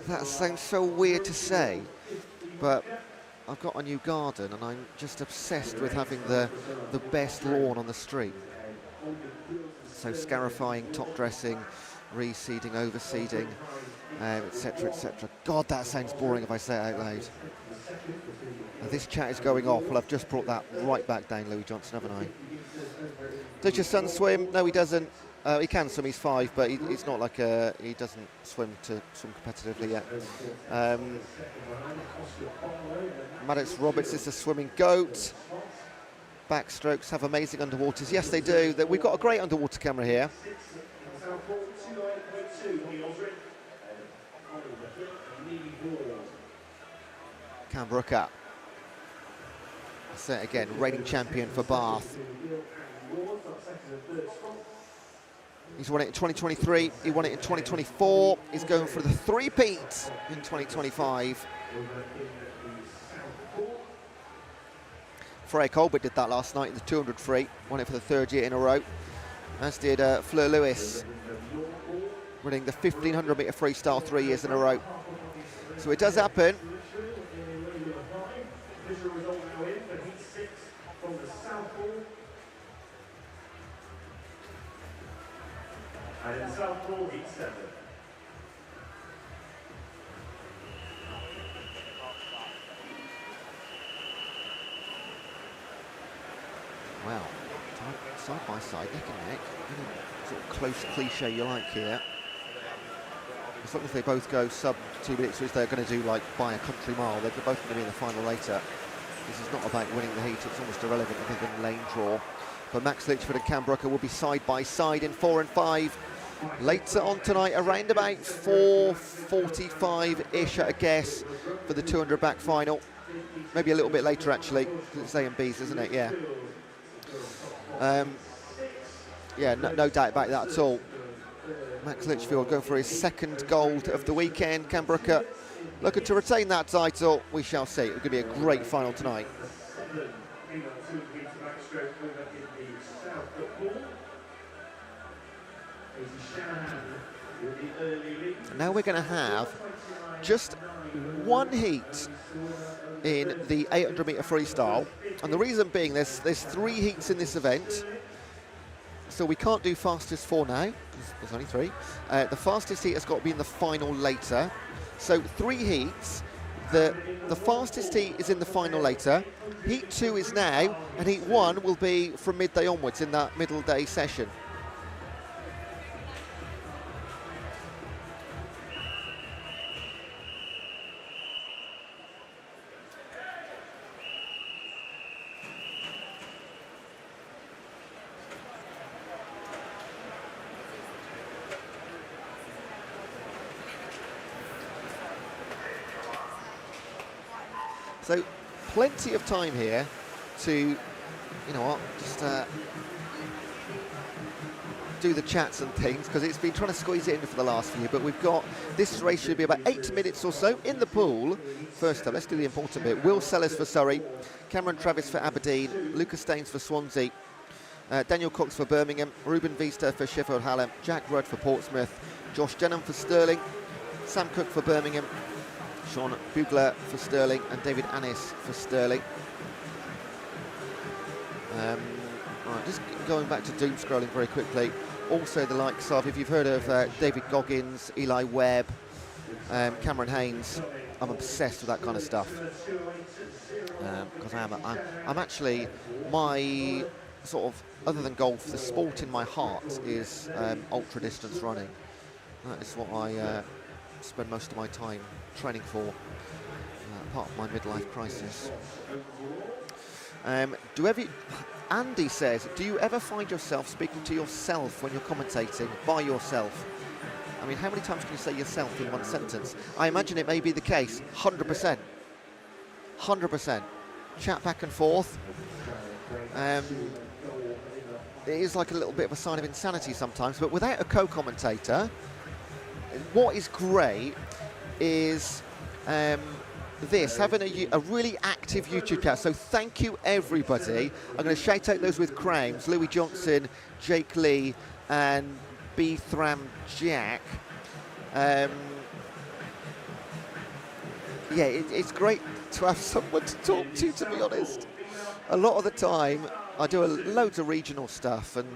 That sounds so weird to say, but I've got a new garden and I'm just obsessed with having the best lawn on the street. So scarifying, top dressing, reseeding, overseeding, etc, etc. God, that sounds boring if I say it out loud. This chat is going off. Well, I've just brought that right back down, Louis Johnson, haven't I? Does your son swim? No, he doesn't. He can swim, he's 5, but he's not like he doesn't swim competitively yet. Maddox Roberts is a swimming goat. Backstrokes have amazing underwaters. Yes, they do. We've got a great underwater camera here. Cam Brooker. That's it again, reigning champion for Bath. He's won it in 2023, he won it in 2024. He's going for the three-peat in 2025. Freya Colbert did that last night in the 200 free, won it for the third year in a row. As did Fleur Lewis, winning the 1500 metre freestyle 3 years in a row. So it does happen. And in Southpool, heat 7. Wow, side by side, neck and neck. Any sort of close cliche you like here. As long as they both go sub 2 minutes, which they're going to do like by a country mile, they're both going to be in the final later. This is not about winning the heat, it's almost irrelevant other than lane draw. But Max Litchford and Cam Brooker will be side by side in 4 and 5. Later on tonight, around about 4:45-ish at a guess for the 200 back final. Maybe a little bit later actually, because it's A and B's, isn't it? Yeah. Yeah, no doubt about that at all. Max Litchfield going for his second gold of the weekend. Cam Brooker looking to retain that title. We shall see. It's going to be a great final tonight. Now we're going to have just one heat in the 800 metre freestyle, and the reason being there's 3 heats in this event, so we can't do fastest 4 now. There's only 3. The fastest heat has got to be in the final later, so 3 heats. The fastest heat is in the final later. Heat 2 is now, and heat 1 will be from midday onwards in that middle day session. So plenty of time here to, you know what, just do the chats and things, because it's been trying to squeeze it in for the last few, but we've got, this race should be about 8 minutes or so in the pool. First up, let's do the important bit. Will Sellers for Surrey, Cameron Travis for Aberdeen, Lucas Staines for Swansea, Daniel Cox for Birmingham, Ruben Vista for Sheffield Hallam, Jack Rudd for Portsmouth, Josh Denham for Stirling, Sam Cook for Birmingham, Sean Bugler for Stirling, and David Annis for Stirling. Right, just going back to doom scrolling very quickly. Also the likes of, if you've heard of David Goggins, Eli Webb, Cameron Haynes, I'm obsessed with that kind of stuff. Because I'm actually, my sort of, other than golf, the sport in my heart is ultra distance running. That is what I spend most of my time training for, part of my midlife crisis. Andy says, do you ever find yourself speaking to yourself when you're commentating by yourself? I mean, how many times can you say yourself in one sentence? I imagine it may be the case, 100%. 100%. Chat back and forth. It is like a little bit of a sign of insanity sometimes, but without a co-commentator, what is great is having a really active YouTube chat. So thank you everybody. I'm going to shout out those with crowns: Louis Johnson, Jake Lee, and B. Thram Jack. Yeah, it's great to have someone to talk to be honest. A lot of the time I do loads of regional stuff, and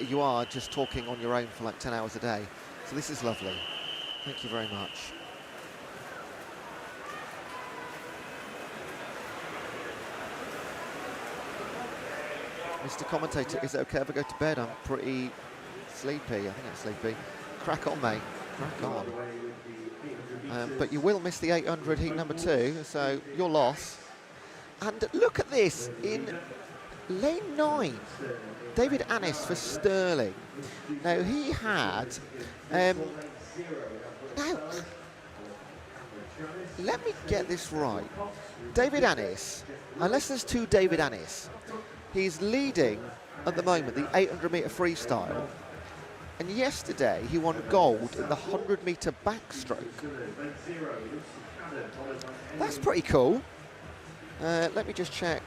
you are just talking on your own for like 10 hours a day. So this is lovely. Thank you very much. Mr. Commentator, is it okay if I go to bed? I'm pretty sleepy. I think I'm sleepy. Crack on, mate. Crack on. But you will miss the 800 heat number 2, so your loss. And look at this, in lane 9, David Annis for Stirling. Now, he had Now, let me get this right. David Annis, unless there's two David Annis, he's leading at the moment the 800-metre freestyle. And yesterday he won gold in the 100-metre backstroke. That's pretty cool. Let me just check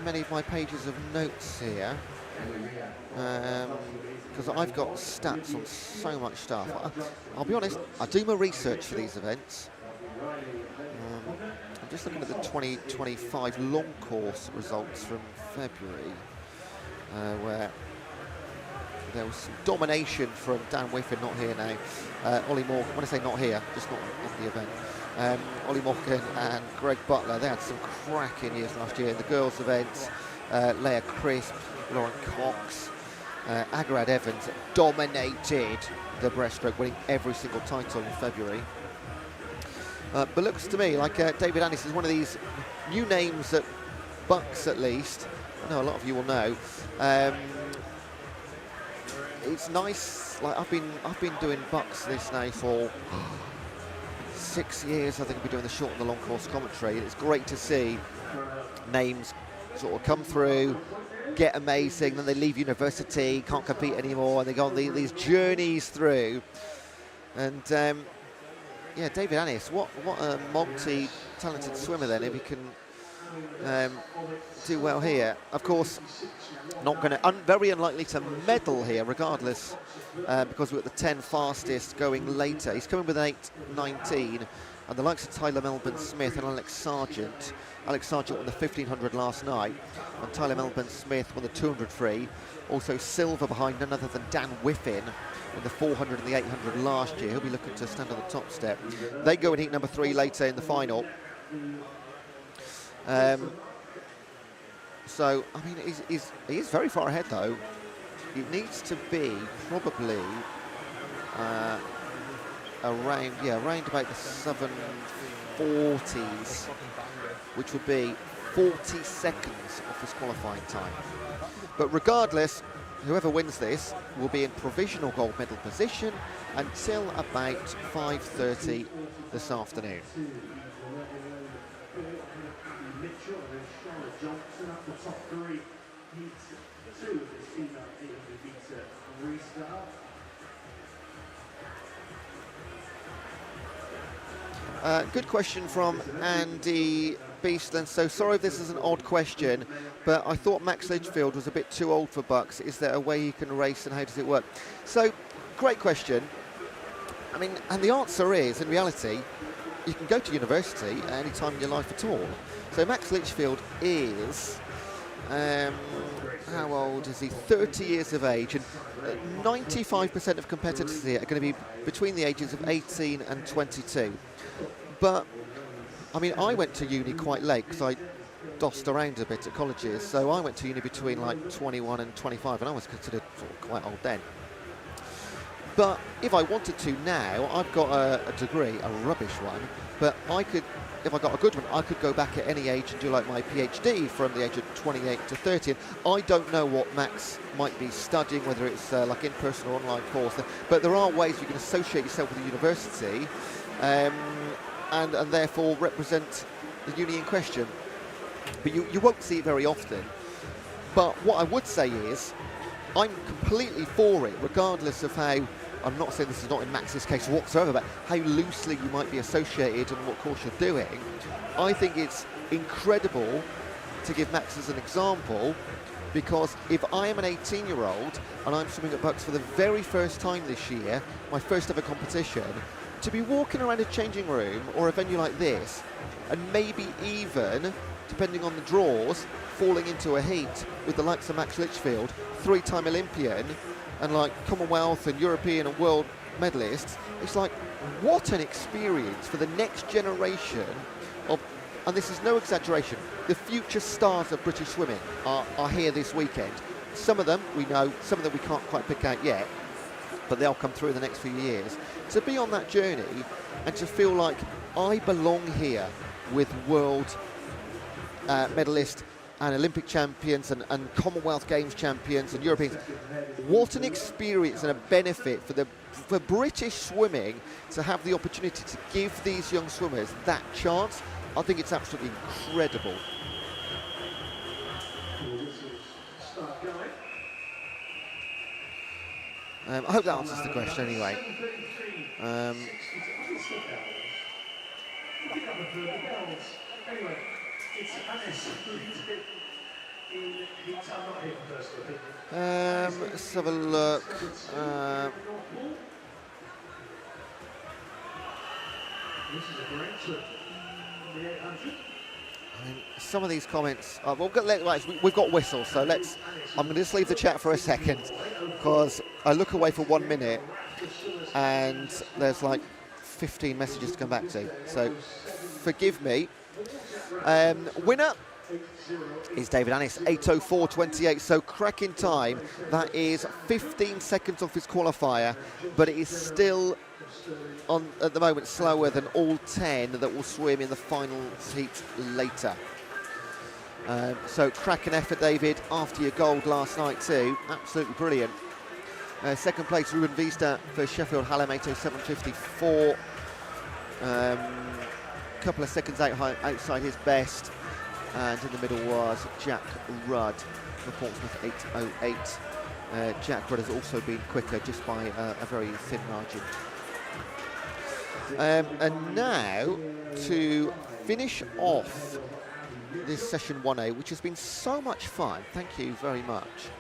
many of my pages of notes here, because I've got stats on so much stuff. I'll be honest, I do my research for these events. I'm just looking at the 2025 long course results from February, where there was some domination from Dan Whiffen, not here now. Ollie Morgan, when I say not here, just not at the event. Ollie Morgan and Greg Butler, they had some cracking years last year. In the girls' events, Leah Crisp, Lauren Cox, Agarad Evans dominated the breaststroke, winning every single title in February. But looks to me like David Annis is one of these new names at BUCS, at least. I know a lot of you will know. It's nice. Like I've been doing BUCS this now for 6 years. I think I'll be doing the short and the long course commentary. It's great to see names sort of come through, get amazing, then they leave university, can't compete anymore, and they go on these journeys through. And yeah, David Annis, what a multi-talented swimmer then, if he can do well here. Of course, not going to, very unlikely to medal here, regardless, because we're at the 10 fastest going later. He's coming with an 8:19, and the likes of Tyler Melbourne-Smith and Alex Sargent. Alex Sargent won the 1500 last night, and Tyler Melbourne-Smith won the 200 free. Also silver behind none other than Dan Whiffen in the 400 and the 800 last year. He'll be looking to stand on the top step. They go in heat number 3 later in the final. So, I mean, he is very far ahead, though. He needs to be probably around about the 7:40s, which would be 40 seconds off his qualifying time. But regardless, whoever wins this will be in provisional gold medal position until about 5:30 this afternoon. Good question from Andy Beastland. So sorry if this is an odd question, but I thought Max Litchfield was a bit too old for BUCS. Is there a way he can race, and how does it work? So, great question. I mean, and the answer is, in reality, you can go to university at any time in your life at all. So Max Litchfield is, how old is he? 30 years of age, and 95% of competitors here are going to be between the ages of 18 and 22. But, I mean, I went to uni quite late because I dossed around a bit at colleges. So I went to uni between like 21 and 25, and I was considered sort of quite old then. But if I wanted to now, I've got a degree, a rubbish one, but I could, if I got a good one, I could go back at any age and do like my PhD from the age of 28 to 30. And I don't know what Max might be studying, whether it's like in-person or online course, but there are ways you can associate yourself with a university and therefore represent the uni in question. But you won't see it very often. But what I would say is, I'm completely for it, regardless of how, I'm not saying this is not in Max's case whatsoever, but how loosely you might be associated and what course you're doing. I think it's incredible to give Max as an example, because if I am an 18-year-old and I'm swimming at BUCS for the very first time this year, my first ever competition, to be walking around a changing room or a venue like this, and maybe even, depending on the draws, falling into a heat with the likes of Max Litchfield, 3-time Olympian, and like Commonwealth and European and world medalists, it's like, what an experience for the next generation of, and this is no exaggeration, the future stars of British swimming are here this weekend. Some of them we know, some of them we can't quite pick out yet, but they'll come through in the next few years. To be on that journey and to feel like I belong here with world medalist and Olympic champions and Commonwealth Games champions and Europeans. What an experience and a benefit for British swimming to have the opportunity to give these young swimmers that chance. I think it's absolutely incredible. I hope that answers the question anyway. Let's have a look. I mean, some of these comments. We've got whistles, so let's. I'm going to just leave the chat for a second because I look away for 1 minute and there's like 15 messages to come back to. So forgive me. Winner is David Annis, 8:04.28, so cracking time. That is 15 seconds off his qualifier, but it is still at the moment slower than all 10 that will swim in the final heat later. So cracking effort, David, after your gold last night too. Absolutely brilliant. Second place, Ruben Vista for Sheffield Hallam, 8:07.54. Couple of seconds outside his best. And in the middle was Jack Rudd for Portsmouth, 8:08. Jack Rudd has also been quicker just by a very thin margin. And now to finish off this session 1A, which has been so much fun. Thank you very much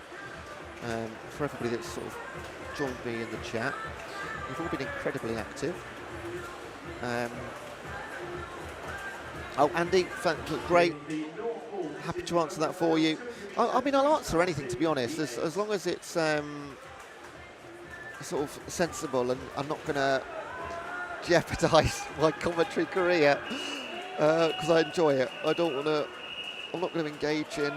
for everybody that's sort of joined me in the chat. You've all been incredibly active. Oh, Andy, great. Happy to answer that for you. I mean, I'll answer anything, to be honest, as long as it's sort of sensible, and I'm not going to jeopardise my commentary career because I enjoy it. I'm not going to engage in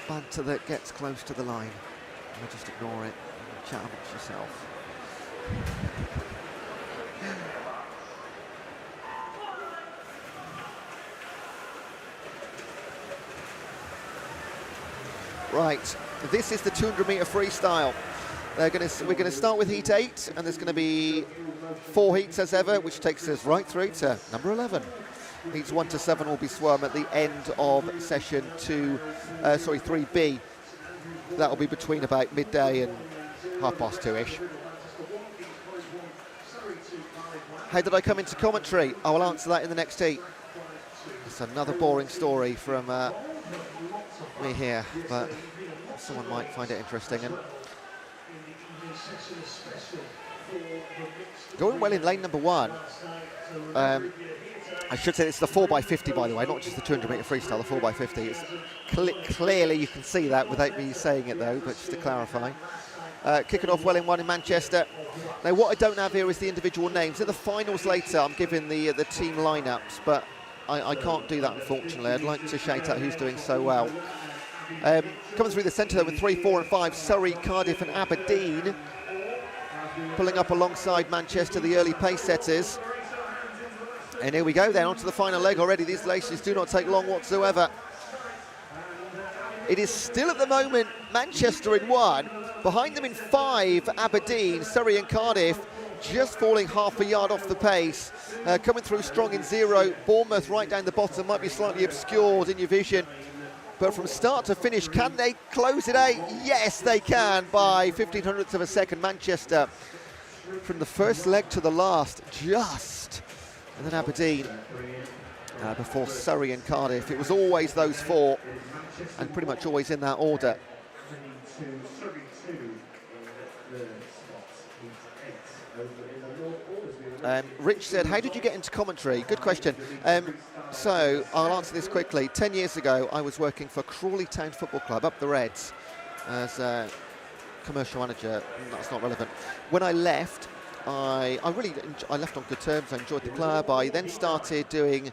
banter that gets close to the line. I'll just ignore it and chat amongst yourself. Right, this is the 200-metre freestyle. We're going to start with heat 8, and there's going to be 4 heats as ever, which takes us right through to number 11. Heats 1 to 7 will be swum at the end of session 3B. That will be between about midday and 2:30-ish. How did I come into commentary? I will answer that in the next heat. It's another boring story from me here, but someone might find it interesting. And going well in lane number 1. I should say it's the 4x50, by the way, not just the 200-metre freestyle, the 4x50. It's clearly you can see that without me saying it though, but just to clarify. Kicking off well in 1 in Manchester. Now what I don't have here is the individual names. At the finals later I'm giving the team lineups, but I can't do that unfortunately. I'd like to shout out who's doing so well. Coming through the centre with 3, 4 and 5, Surrey, Cardiff and Aberdeen. Pulling up alongside Manchester, the early pace setters. And here we go then, onto the final leg already. These races do not take long whatsoever. It is still at the moment Manchester in 1. Behind them in 5, Aberdeen, Surrey and Cardiff. Just falling half a yard off the pace. Coming through strong in 0. Bournemouth right down the bottom, might be slightly obscured in your vision. But from start to finish, can they close it out? Yes, they can by 0.15 of a second. Manchester from the first leg to the last, just. And then Aberdeen before Surrey and Cardiff. It was always those 4 and pretty much always in that order. Rich said, how did you get into commentary? Good question. So I'll answer this quickly. 10 years ago, I was working for Crawley Town Football Club, up the Reds, as a commercial manager. That's not relevant. When I left, I left on good terms. I enjoyed the club. I then started doing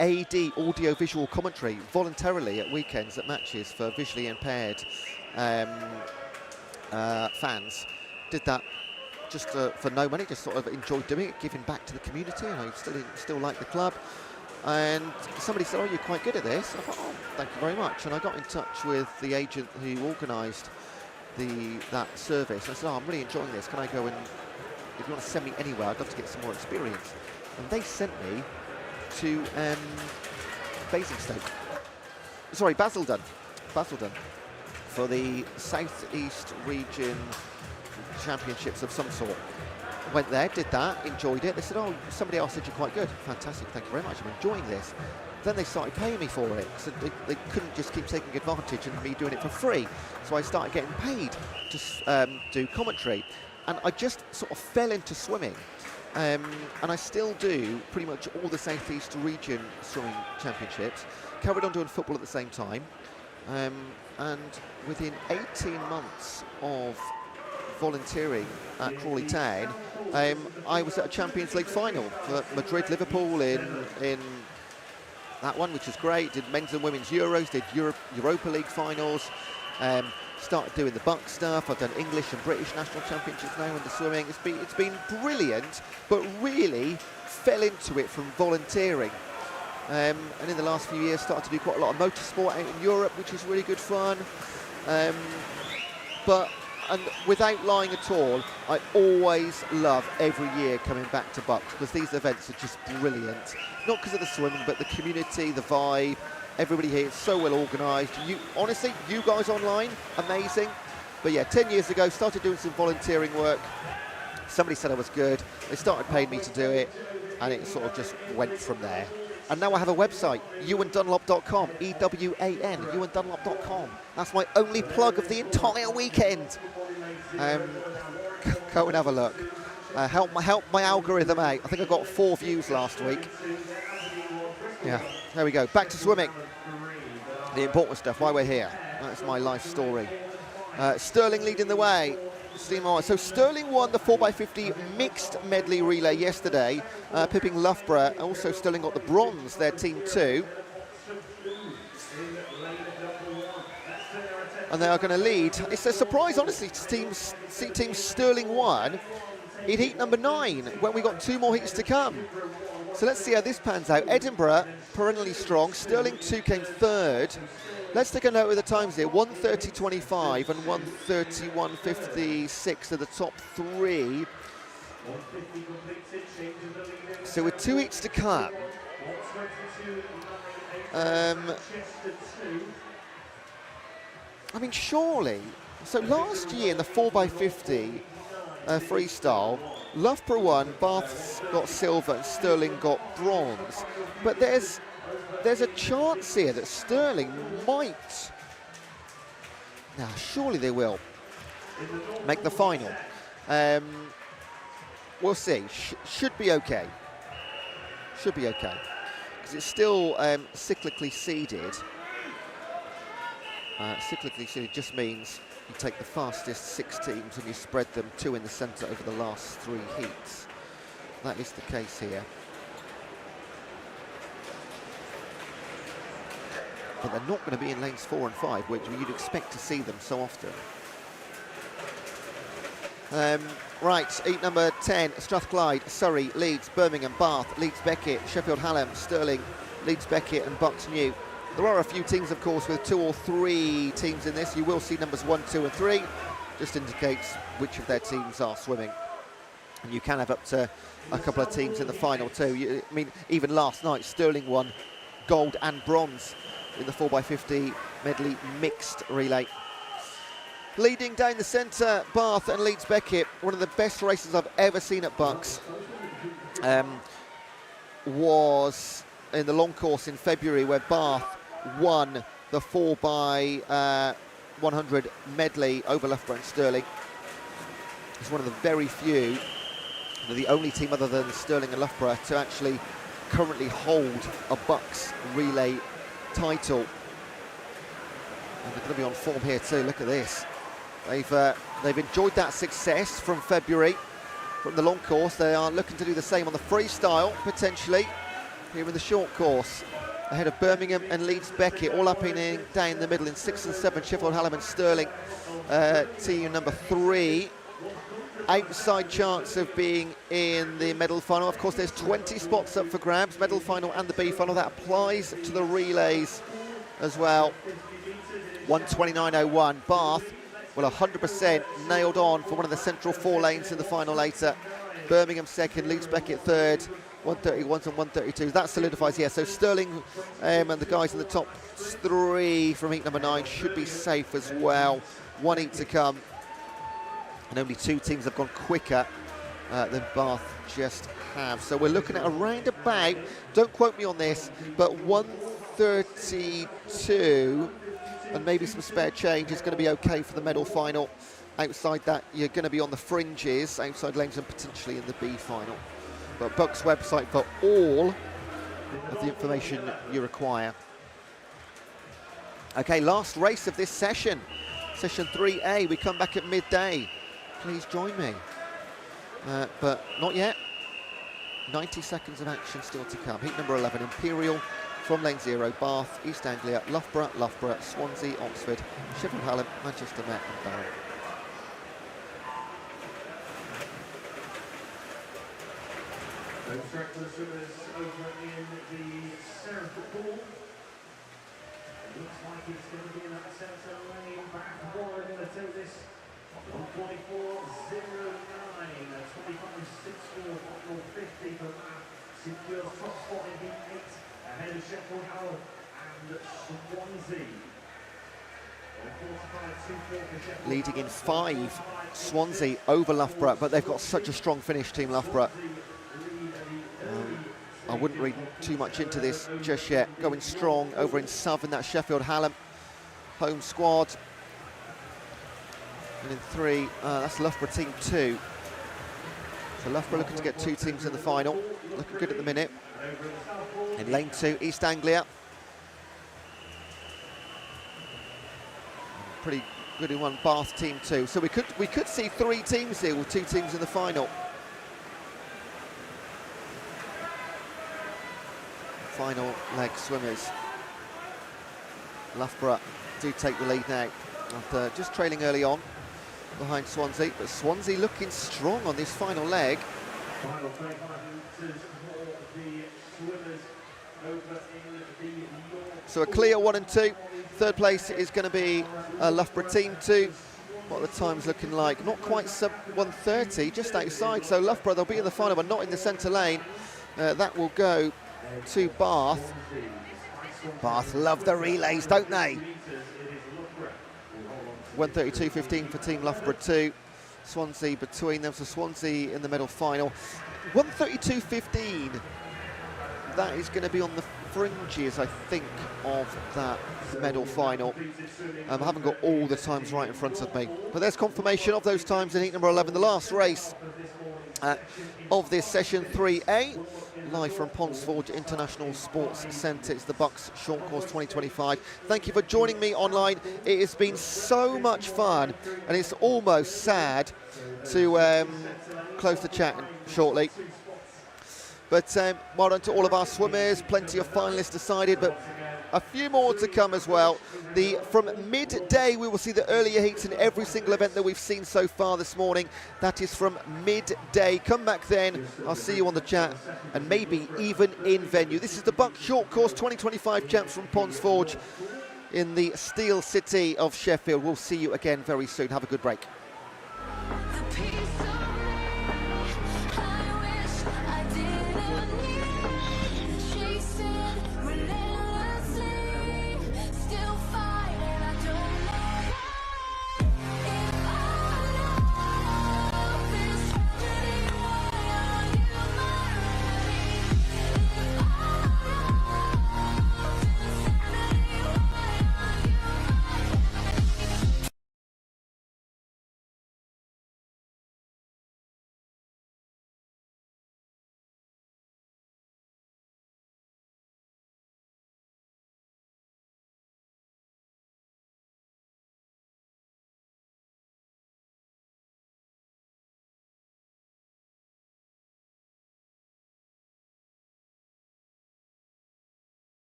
AD, audio-visual commentary, voluntarily at weekends at matches for visually impaired fans. Did that just for no money, just sort of enjoyed doing it, giving back to the community, and I still like the club. And somebody said, oh, you're quite good at this. I thought, oh, thank you very much. And I got in touch with the agent who organised that service. I said, oh, I'm really enjoying this. Can I go and, if you want to send me anywhere, I'd love to get some more experience. And they sent me to Basildon for the South East Region Championships of some sort. Went there, did that, enjoyed it. They said, oh, somebody else said you're quite good. Fantastic, thank you very much, I'm enjoying this. Then they started paying me for it. So they couldn't just keep taking advantage of me doing it for free. So I started getting paid to do commentary. And I just sort of fell into swimming. And I still do pretty much all the South East Region Swimming Championships. Carried on doing football at the same time. And within 18 months of volunteering at Crawley Town, I was at a Champions League final for Madrid, Liverpool in that one, which was great. Did men's and women's Euros, did Europa League finals, started doing the BUCS stuff. I've done English and British national championships now in the swimming. It's been brilliant, but really fell into it from volunteering. And in the last few years started to do quite a lot of motorsport out in Europe, which is really good fun. And without lying at all, I always love every year coming back to BUCS because these events are just brilliant. Not because of the swimming, but the community, the vibe, everybody here is so well organised. Honestly, you guys online, amazing. But yeah, 10 years ago, started doing some volunteering work. Somebody said I was good. They started paying me to do it, and it sort of just went from there. And now I have a website, ewandunlop.com, E-W-A-N, ewandunlop.com. That's my only plug of the entire weekend. Go and have a look. Help my algorithm out. I think I got 4 views last week. Yeah, there we go. Back to swimming. The important stuff, why we're here. That's my life story. Sterling leading the way. So Sterling won the 4x50 mixed medley relay yesterday, pipping Loughborough. Also Sterling got the bronze, their team 2. And they are going to lead. It's a surprise, honestly, to see team Sterling 1 in heat number 9, when we got 2 more heats to come. So let's see how this pans out. Edinburgh, perennially strong. Sterling 2 came 3rd. Let's take a note of the times here. 1:30.25 and 1:31.56 are the top 3. So with 2 heats to come, I mean, surely. So last year in the 4x50 freestyle, Loughborough won, Bath got silver, and Sterling got bronze. But there's a chance here that Sterling might, now surely they will, make the final. We'll see. Should be okay. Should be okay. Because it's still cyclically seeded. Cyclically seeded just means you take the fastest 6 teams and you spread them 2 in the centre over the last 3 heats. That is the case here. But they're not going to be in lanes 4 and 5, which you'd expect to see them so often. Right, heat number 10, Strathclyde, Surrey, Leeds, Birmingham, Bath, Leeds Beckett, Sheffield Hallam, Stirling, Leeds Beckett and BUCS New. There are a few teams, of course, with 2 or 3 teams in this. You will see numbers 1, 2 and 3. Just indicates which of their teams are swimming. And you can have up to a couple of teams in the final too. I mean, even last night, Sterling won gold and bronze in the 4x50 medley mixed relay. Leading down the centre, Bath and Leeds Beckett. One of the best races I've ever seen at BUCS was in the long course in February, where Bath won the 4x100 medley over Loughborough and Sterling. It's one of the very few, the only team other than Sterling and Loughborough to actually currently hold a BUCS relay title. And they're going to be on form here too. Look at this. They've enjoyed that success from February from the long course. They are looking to do the same on the freestyle potentially here in the short course, ahead of Birmingham and Leeds Beckett, all up in down the middle in 6 and 7. Sheffield Hallam and Sterling, team number 3. outside chance of being in the medal final. Of course, there's 20 spots up for grabs, medal final and the B final. That applies to the relays as well. 1:29.01. Bath, well, 100% nailed on for one of the central 4 lanes in the final later. Birmingham second, Leeds Beckett third, 131s and 132s. That solidifies, yeah. So Sterling and the guys in the top 3 from heat number 9 should be safe as well. 1 heat to come. And only 2 teams have gone quicker than Bath just have. So we're looking at around about, don't quote me on this, but 132 and maybe some spare change is going to be okay for the medal final. Outside that, you're going to be on the fringes, outside lanes, and potentially in the B final. But BUCS website for all of the information you require. Okay, last race of this session. Session 3A, we come back at midday. Please join me. But not yet. 90 seconds of action still to come. Heat number 11, Imperial from lane 0, Bath, East Anglia, Loughborough, Swansea, Oxford, Sheffield, Hallam, Manchester, Met and Barrow. Home track for the swimmers over in the Seraph pool. It looks like it's going to be in that centre lane. Back one, going to take this 1:44.09, 25.64, 50 for Matt. Secures top spot in heat 8, ahead of Sheffield, Hallam and Swansea. Leading in 5, Swansea over Loughborough, but they've got such a strong finish, Team Loughborough. I wouldn't read too much into this just yet. Going strong over in Southern, that Sheffield Hallam home squad. And in 3, that's Loughborough team 2. So Loughborough looking to get 2 teams in the final. Looking good at the minute. In lane 2, East Anglia. Pretty good in 1, Bath team 2. So we could see 3 teams here with 2 teams in the final. Final leg swimmers. Loughborough do take the lead now after just trailing early on behind Swansea, but Swansea looking strong on this final leg. Final 25 meters for the swimmers over in the north. So a clear 1 and 2. Third place is going to be Loughborough team 2. What are the times looking like? Not quite sub 1:30, just outside. So Loughborough, they'll be in the final, but not in the centre lane. That will go to Bath. Bath love the relays, don't they? 1:32.15 for Team Loughborough 2. Swansea between them, so Swansea in the medal final. 1:32.15. That is going to be on the fringes, I think, of that medal final. I haven't got all the times right in front of me, but there's confirmation of those times in heat number 11, the last race of this session 3A. Live from Ponsforge International Sports Centre. It's the BUCS Short Course 2025. Thank you for joining me online. It has been so much fun, and it's almost sad to close the chat shortly. But well done to all of our swimmers. Plenty of finalists decided, but a few more to come as well. From midday, we will see the earlier heats in every single event that we've seen so far this morning. That is from midday. Come back then. I'll see you on the chat and maybe even in venue. This is the BUCS Short Course 2025 champs from Ponsforge in the Steel City of Sheffield. We'll see you again very soon. Have a good break.